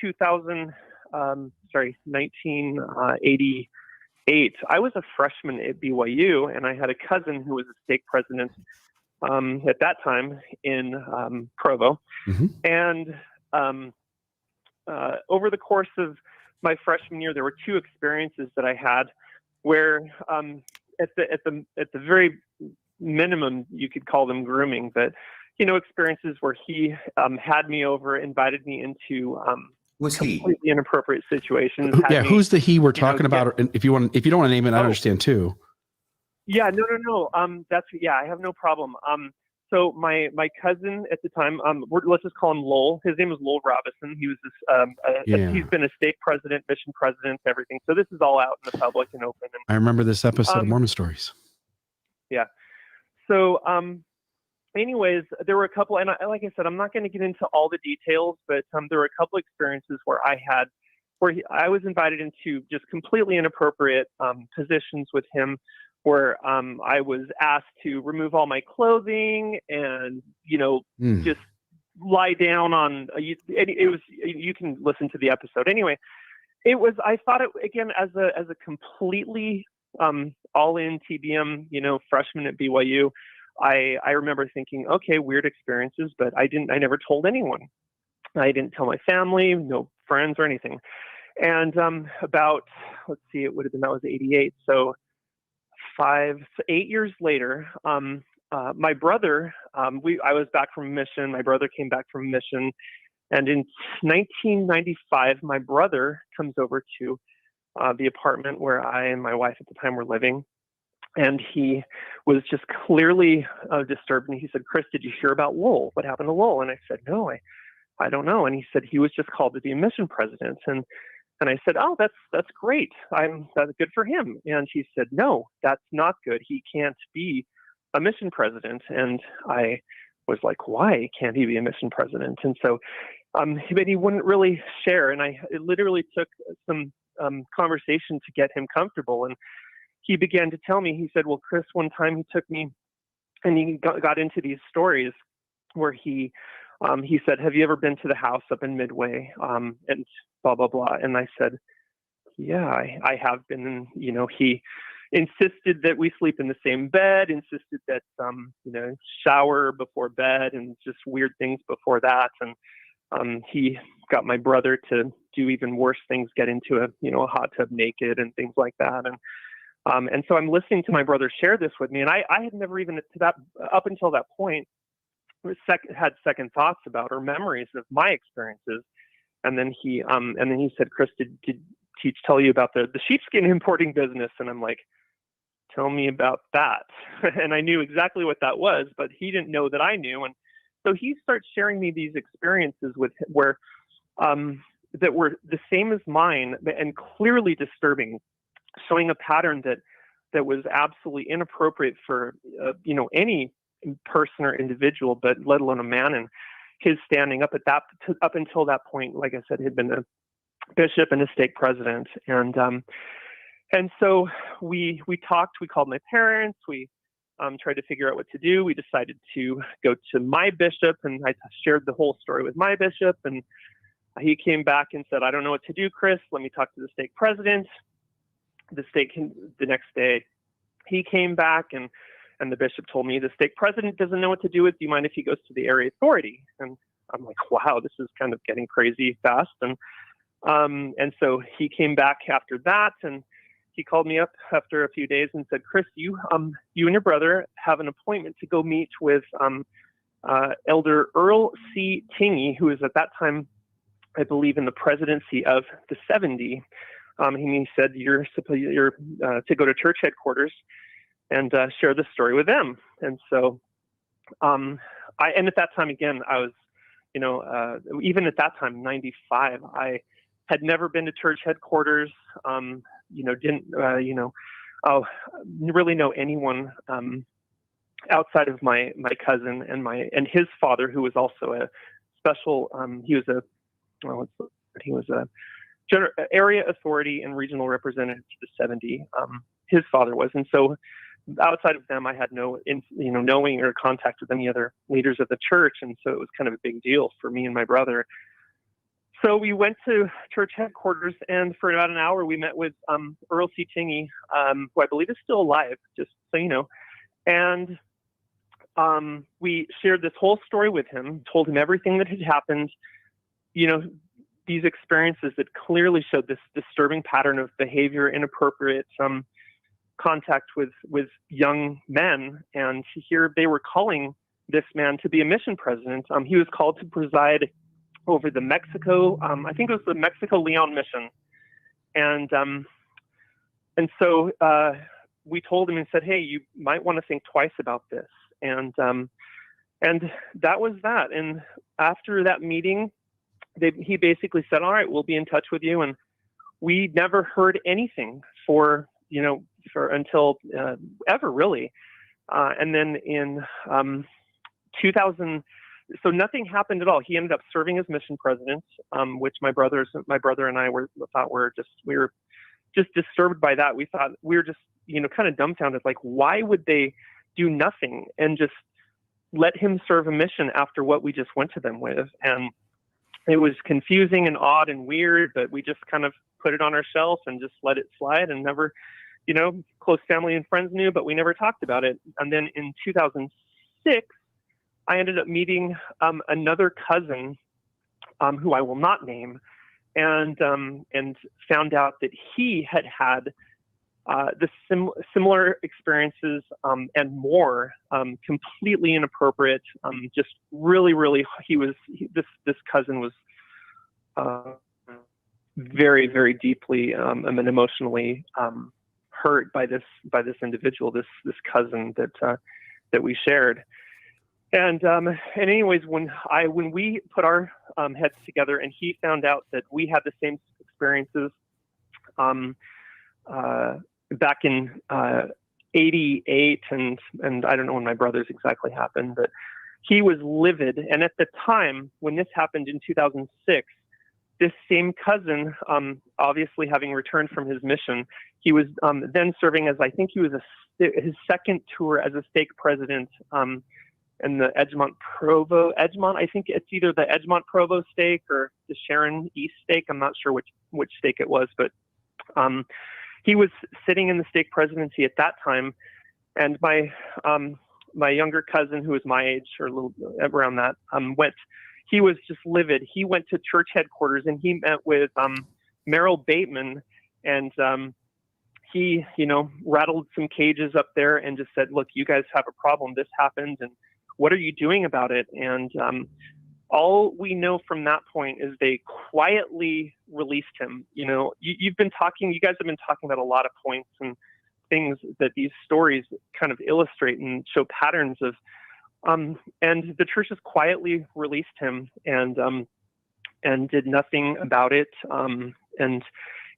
1988, I was a freshman at BYU, and I had a cousin who was a stake president at that time in Provo. Mm-hmm. And over the course of my freshman year, there were 2 experiences that I had where at the very minimum, you could call them grooming, but experiences where he had me over, invited me into completely inappropriate situations. Yeah, who's the he we're talking about? And if you don't want to name it, I understand too. Yeah, no. I have no problem. So my cousin at the time, let's just call him Lowell. His name was Lowell Robinson. He was this. He's been a stake president, mission president, everything. So this is all out in the public and open. And, I remember this episode of Mormon Stories. Yeah. So, anyways, there were a couple, and like I said, I'm not going to get into all the details, but there were a couple experiences where I was invited into just completely inappropriate positions with him, where I was asked to remove all my clothing and, just lie down on, it was, you can listen to the episode. Anyway, I thought it, again, as a completely all-in TBM, freshman at BYU, I remember thinking, okay, weird experiences, but I never told anyone. I didn't tell my family, no friends or anything. And about, it would have been, that was 88. So 8 years later, my brother, I was back from mission. My brother came back from mission. And in 1995, my brother comes over to the apartment where I and my wife at the time were living. And he was just clearly disturbed. And he said, "Chris, did you hear about Lowell? What happened to Lowell?" And I said, "No, I don't know." And he said, "He was just called to be a mission president." And I said, "Oh, that's great. That's good for him." And he said, "No, that's not good. He can't be a mission president." And I was like, "Why can't he be a mission president?" And so, but he wouldn't really share. And it literally took some conversation to get him comfortable. And he began to tell me, he said, "Well, Chris, one time he took me," and he got into these stories where he said, "Have you ever been to the house up in Midway?" And blah, blah, blah. And I said, "Yeah, I have been." And, he insisted that we sleep in the same bed, insisted that, shower before bed and just weird things before that. And he got my brother to do even worse things, get into a hot tub naked and things like that. And And so I'm listening to my brother share this with me, and I had never even up until that point had second thoughts about or memories of my experiences. And then he said, "Chris, did Teach tell you about the sheepskin importing business?" And I'm like, "Tell me about that." And I knew exactly what that was, but he didn't know that I knew. And so he starts sharing me these experiences where that were the same as mine and clearly disturbing, showing a pattern that was absolutely inappropriate for any person or individual, but let alone a man. And his standing up until that point, like I said, had been a bishop and a stake president. And so we talked. We called my parents. We tried to figure out what to do. We decided to go to my bishop, and I shared the whole story with my bishop. And he came back and said, "I don't know what to do, Chris. Let me talk to the stake president." The next day, he came back and the bishop told me, "The stake president doesn't know what to do with. Do you mind if he goes to the area authority?" And I'm like, wow, this is kind of getting crazy fast. And so he came back after that, and he called me up after a few days and said, "Chris, you and your brother have an appointment to go meet with Elder Earl C. Tingey, who is at that time, I believe, in the presidency of the 70. He said, you're to go to church headquarters and share the story with them." And so and at that time, again, I was, even at that time, 95, I had never been to church headquarters, didn't really know anyone outside of my cousin and his father, who was also a special, he was a area authority and regional representative to the 70. His father was, and so outside of them, I had no, knowing or contact with any other leaders of the church, and so it was kind of a big deal for me and my brother. So we went to church headquarters, and for about an hour, we met with Earl C. Tingey, who I believe is still alive, just so you know. And we shared this whole story with him, told him everything that had happened, these experiences that clearly showed this disturbing pattern of behavior, inappropriate contact with young men. And here they were calling this man to be a mission president. He was called to preside over the Mexico, I think it was the Mexico-Leon mission. And so we told him and said, "Hey, you might want to think twice about this." And that was that. And after that meeting, he basically said, "All right, we'll be in touch with you." And we never heard anything for until ever really. And then in 2000, so nothing happened at all. He ended up serving as mission president, which my brother and I we were just disturbed by that. We thought we were just, kind of dumbfounded. Like, why would they do nothing and just let him serve a mission after what we just went to them with? And it was confusing and odd and weird, but we just kind of put it on our shelf and just let it slide and never, close family and friends knew, but we never talked about it. And then in 2006, I ended up meeting another cousin who I will not name, and found out that he had the similar experiences and more, completely inappropriate. Just really, really, this cousin was very, very deeply and emotionally hurt by this individual, this cousin that we shared. And anyways, when we put our heads together, and he found out that we had the same experiences back in 88, and I don't know when my brother's exactly happened, but he was livid. And at the time when this happened in 2006, this same cousin, obviously having returned from his mission, he was then serving as, I think he was his second tour as a stake president in the Edgemont, I think it's either the Edgemont Provo stake or the Sharon East stake. I'm not sure which stake it was, but he was sitting in the stake presidency at that time. And my younger cousin, who was my age or a little around that, he was just livid. He went to church headquarters and he met with Merrill Bateman, and he, rattled some cages up there and just said, look, you guys have a problem. This happened. And what are you doing about it? And all we know from that point is they quietly released him. You guys have been talking about a lot of points and things that these stories kind of illustrate and show patterns of. And the church just quietly released him and did nothing about it. And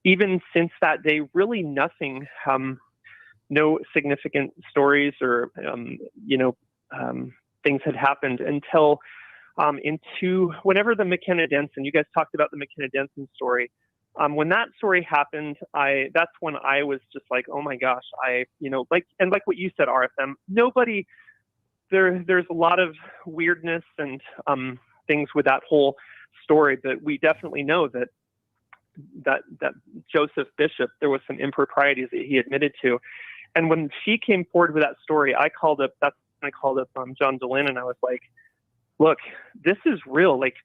even since that day, really nothing, no significant stories or, things had happened until whenever the McKenna-Denson, you guys talked about the McKenna-Denson story. When that story happened, that's when I was just like, oh my gosh, like what you said, RFM, there's a lot of weirdness and things with that whole story, but we definitely know that Joseph Bishop, there was some improprieties that he admitted to. And when she came forward with that story, I called up John Dehlin and I was like, look, this is real. Like,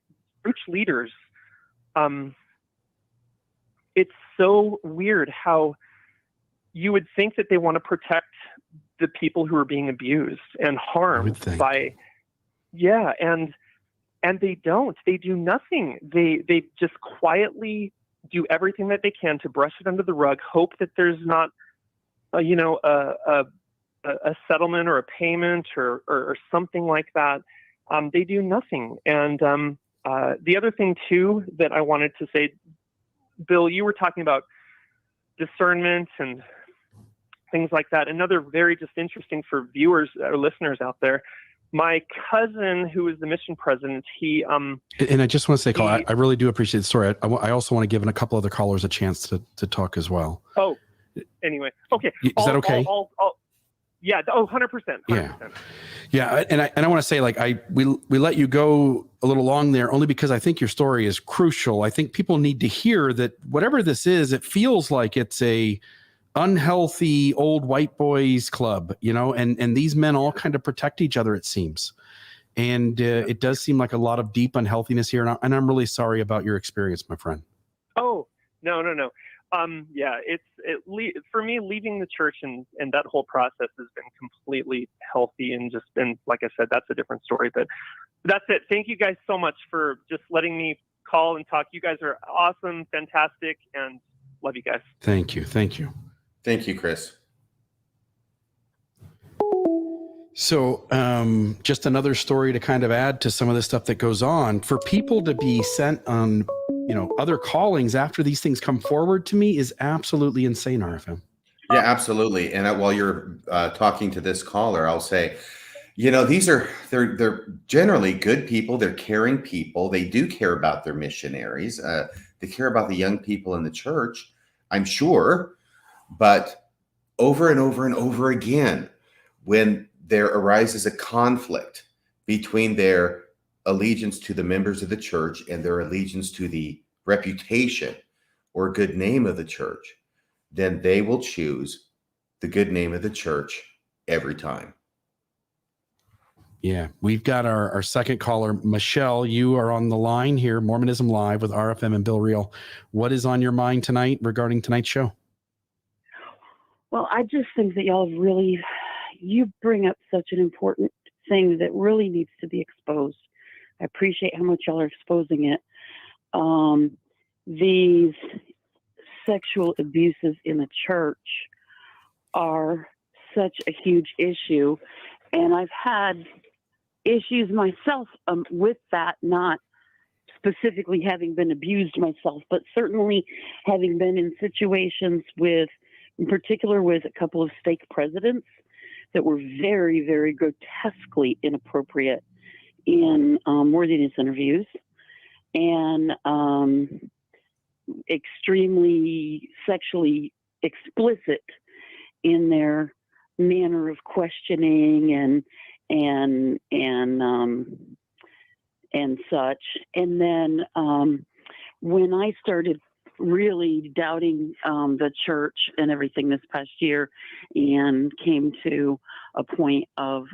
church leaders, it's so weird how you would think that they want to protect the people who are being abused and harmed by, and they don't. They do nothing. They just quietly do everything that they can to brush it under the rug, hope that there's not, a settlement or a payment or something like that. They do nothing. And the other thing too that I wanted to say, Bill, you were talking about discernment and things like that. Another very just interesting for viewers or listeners out there. My cousin, who is the mission president, he and I just want to say, Carl, I really do appreciate the story. I also want to give a couple other callers a chance to talk as well. Oh, anyway, okay. Is that okay? Yeah. Oh, 100%. Yeah. And I want to say, like, we let you go a little long there only because I think your story is crucial. I think people need to hear that whatever this is, it feels like it's a unhealthy old white boys club, and these men all kind of protect each other, it seems. And it does seem like a lot of deep unhealthiness here. And I'm really sorry about your experience, my friend. Oh, no. For me, leaving the church and that whole process has been completely healthy and just been, like I said, that's a different story, but that's it. Thank you guys so much for just letting me call and talk. You guys are awesome, fantastic, and love you guys. Thank you. Thank you, Chris. So just another story to kind of add to some of the stuff that goes on. For people to be sent on, other callings after these things come forward to me is absolutely insane, RFM. Yeah, absolutely. And while you're talking to this caller, I'll say, they're generally good people. They're caring people. They do care about their missionaries. They care about the young people in the church, I'm sure. But over and over and over again, when there arises a conflict between their allegiance to the members of the church and their allegiance to the reputation or good name of the church, then they will choose the good name of the church every time. Yeah, we've got our second caller, Michelle. You are on the line here, Mormonism Live with RFM and Bill Reel. What is on your mind tonight regarding tonight's show? Well, I just think that you bring up such an important thing that really needs to be exposed. I appreciate how much y'all are exposing it. These sexual abuses in the church are such a huge issue. And I've had issues myself with that, not specifically having been abused myself, but certainly having been in situations in particular with a couple of stake presidents that were very, very grotesquely inappropriate in worthiness interviews and extremely sexually explicit in their manner of questioning and such. And then when I started really doubting the church and everything this past year and came to a point of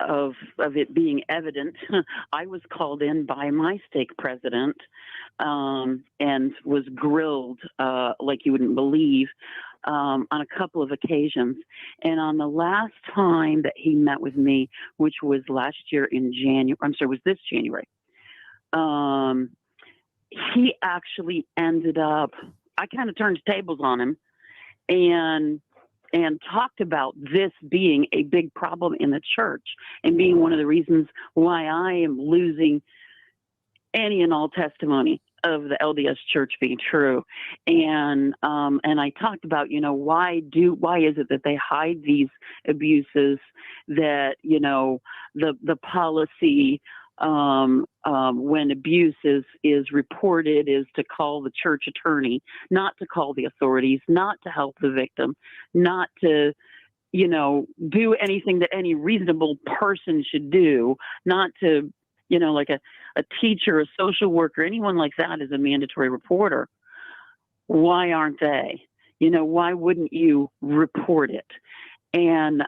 it being evident, I was called in by my stake president and was grilled like you wouldn't believe on a couple of occasions. And on the last time that he met with me, which was last year in January, was this January, he actually ended up, I kind of turned tables on him and talked about this being a big problem in the church and being one of the reasons why I am losing any and all testimony of the LDS Church being true. And I talked about, why is it that they hide these abuses, that, the policy when abuse is reported is to call the church attorney, not to call the authorities, not to help the victim, not to, do anything that any reasonable person should do, not to, like a teacher, a social worker, anyone like that is a mandatory reporter. Why aren't they? Why wouldn't you report it? And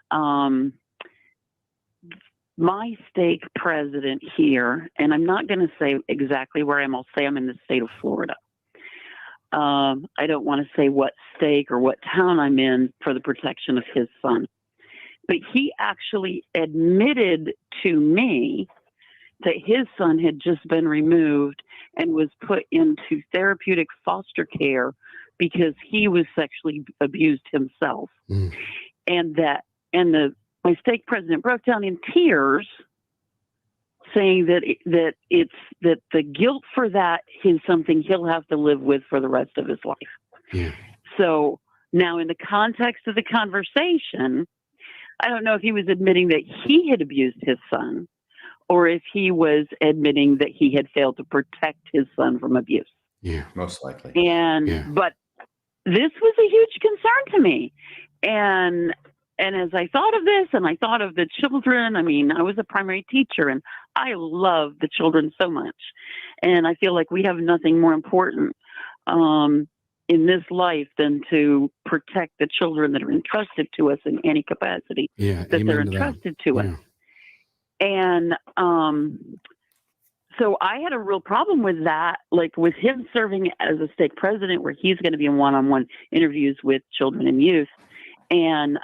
my stake president here, and I'm not going to say exactly where I am, I'll say I'm in the state of Florida. I don't want to say what stake or what town I'm in for the protection of his son. But he actually admitted to me that his son had just been removed and was put into therapeutic foster care because he was sexually abused himself. And my stake president broke down in tears, saying that the guilt for that is something he'll have to live with for the rest of his life. Yeah. So now, in the context of the conversation, I don't know if he was admitting that he had abused his son, or if he was admitting that he had failed to protect his son from abuse. Yeah, most likely. But this was a huge concern to me, and as I thought of this, and I thought of the children, I was a primary teacher, and I love the children so much. And I feel like we have nothing more important in this life than to protect the children that are entrusted to us in any capacity that they're entrusted to us. And so I had a real problem with that, like with him serving as a stake president, where he's going to be in one-on-one interviews with children and youth. And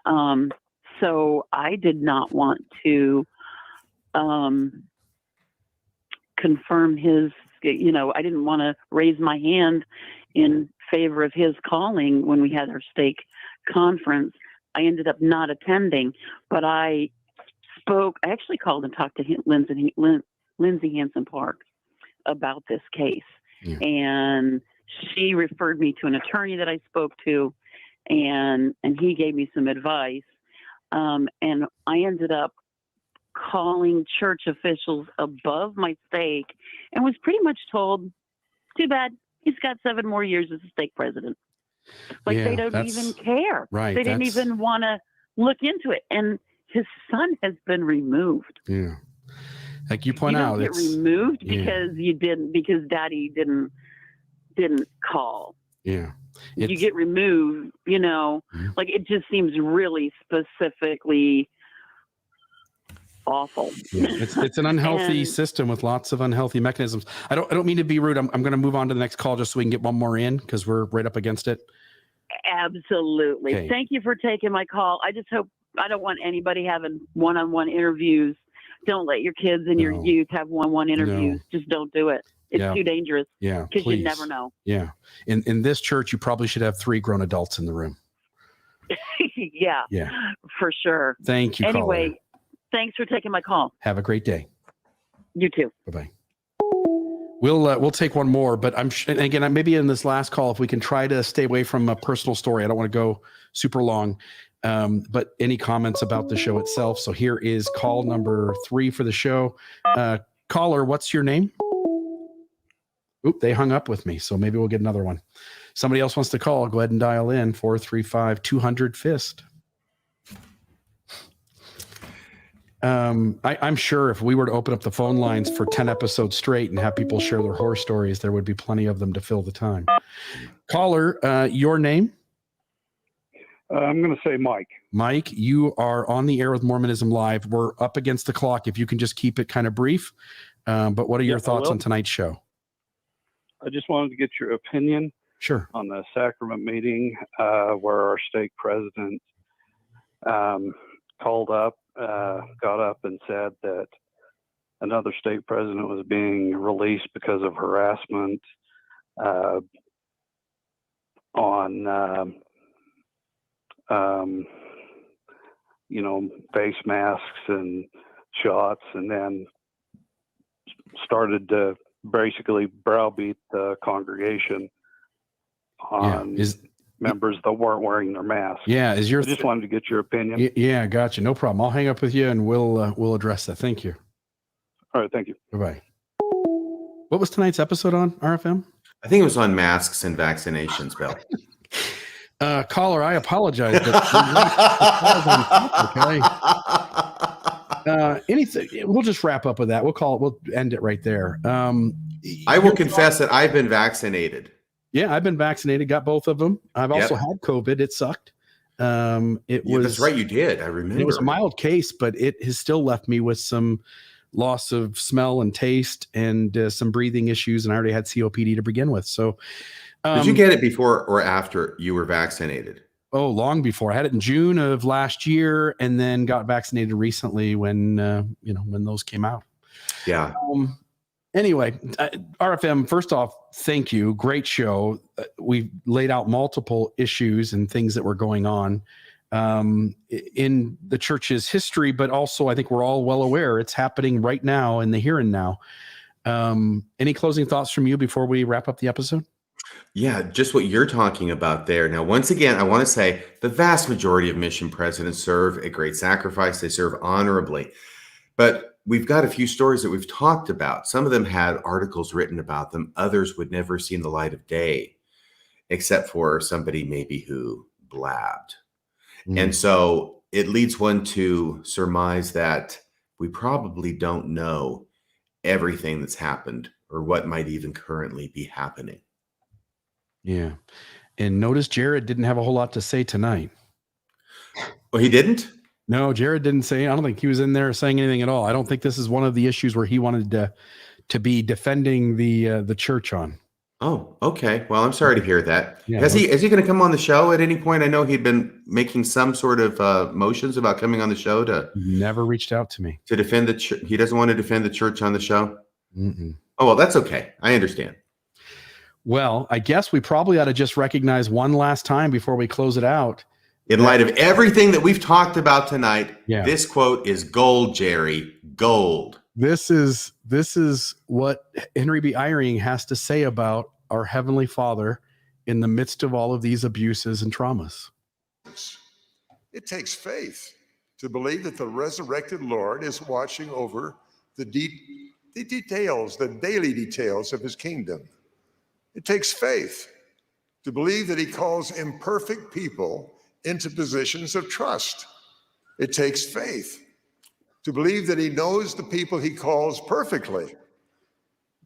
so I did not want to confirm his, I didn't want to raise my hand in favor of his calling when we had our stake conference. I ended up not attending, but I actually called and talked to Lindsay Hansen Park about this case. Yeah. And she referred me to an attorney that I spoke to, and he gave me some advice. And I ended up calling church officials above my stake and was pretty much told, too bad, he's got 7 more years as a stake president. Like, they don't even care. Right. They didn't even want to look into it. And his son has been removed. Yeah. Like you point out, it's removed because daddy didn't call. Yeah. You get removed, like it just seems really specifically awful. Yeah. It's an unhealthy system with lots of unhealthy mechanisms. I don't mean to be rude. I'm going to move on to the next call just so we can get one more in, because we're right up against it. Absolutely. Okay. Thank you for taking my call. I just hope, I don't want anybody having one-on-one interviews. Don't let your kids and your youth have one-on-one interviews. No. Just don't do it. It's too dangerous. Yeah. Because you never know. Yeah. In this church, you probably should have 3 grown adults in the room. Yeah. For sure. Thank you. Anyway, thanks for taking my call. Have a great day. You too. Bye-bye. We'll take one more, but again, maybe in this last call, if we can try to stay away from a personal story. I don't want to go super long. But any comments about the show itself? So here is call number 3 for the show. Caller, what's your name? Oop, they hung up with me. So maybe we'll get another one. Somebody else wants to call. Go ahead and dial in 435-200-FIST. I'm sure if we were to open up the phone lines for 10 episodes straight and have people share their horror stories, there would be plenty of them to fill the time. Caller, your name? I'm going to say Mike. Mike, you are on the air with Mormonism Live. We're up against the clock. If you can just keep it kind of brief. But what are your thoughts on tonight's show? I just wanted to get your opinion Sure. on the sacrament meeting where our stake president got up and said that another stake president was being released because of harassment on face masks and shots, and then started to basically browbeat the congregation on members that weren't wearing their masks. Yeah, I just wanted to get your opinion. Yeah, gotcha. No problem. I'll hang up with you and we'll address that. Thank you. All right, thank you. Bye-bye. What was tonight's episode on, RFM? I think it was on masks and vaccinations, Bill. Caller, I apologize, but anything. We'll just wrap up with that. We'll end it right there. I will confess that I've been vaccinated. Yeah, I've been vaccinated, got both of them. I've also had COVID. It sucked. That's right, you did. I remember. It was a mild case, but it has still left me with some loss of smell and taste and some breathing issues, and I already had COPD to begin with. So, did you get it before or after you were vaccinated? Oh, long before. I had it in June of last year, and then got vaccinated recently when those came out. Yeah. Anyway, RFM, first off, thank you. Great show. We laid out multiple issues and things that were going on in the church's history, but also I think we're all well aware it's happening right now in the here and now. Any closing thoughts from you before we wrap up the episode? Yeah, just what you're talking about there. Now, once again, I want to say the vast majority of mission presidents serve a great sacrifice. They serve honorably. But we've got a few stories that we've talked about. Some of them had articles written about them. Others would never have seen the light of day, except for somebody maybe who blabbed. And so it leads one to surmise that we probably don't know everything that's happened or what might even currently be happening. Yeah. And notice Jared didn't have a whole lot to say tonight. Oh, he didn't? No, Jared didn't say. I don't think he was in there saying anything at all. I don't think this is one of the issues where he wanted to be defending the church on. Oh, okay. Well, I'm sorry to hear that. Yeah, is he going to come on the show at any point? I know he'd been making some sort of motions about coming on the show to. Never reached out to me to defend the church. He doesn't want to defend the church on the show. Oh, well, that's okay. I understand. Well, I guess we probably ought to just recognize one last time before we close it out. In light of everything that we've talked about tonight, Yeah. This quote is gold, Jerry. Gold. This is what Henry B. Eyring has to say about our Heavenly Father in the midst of all of these abuses and traumas. It takes faith to believe that the resurrected Lord is watching over the details, the daily details of his kingdom. It takes faith to believe that he calls imperfect people into positions of trust. It takes faith to believe that he knows the people he calls perfectly,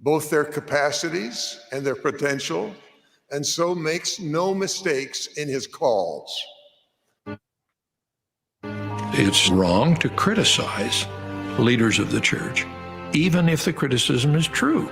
both their capacities and their potential, and so makes no mistakes in his calls. It's wrong to criticize leaders of the church, even if the criticism is true.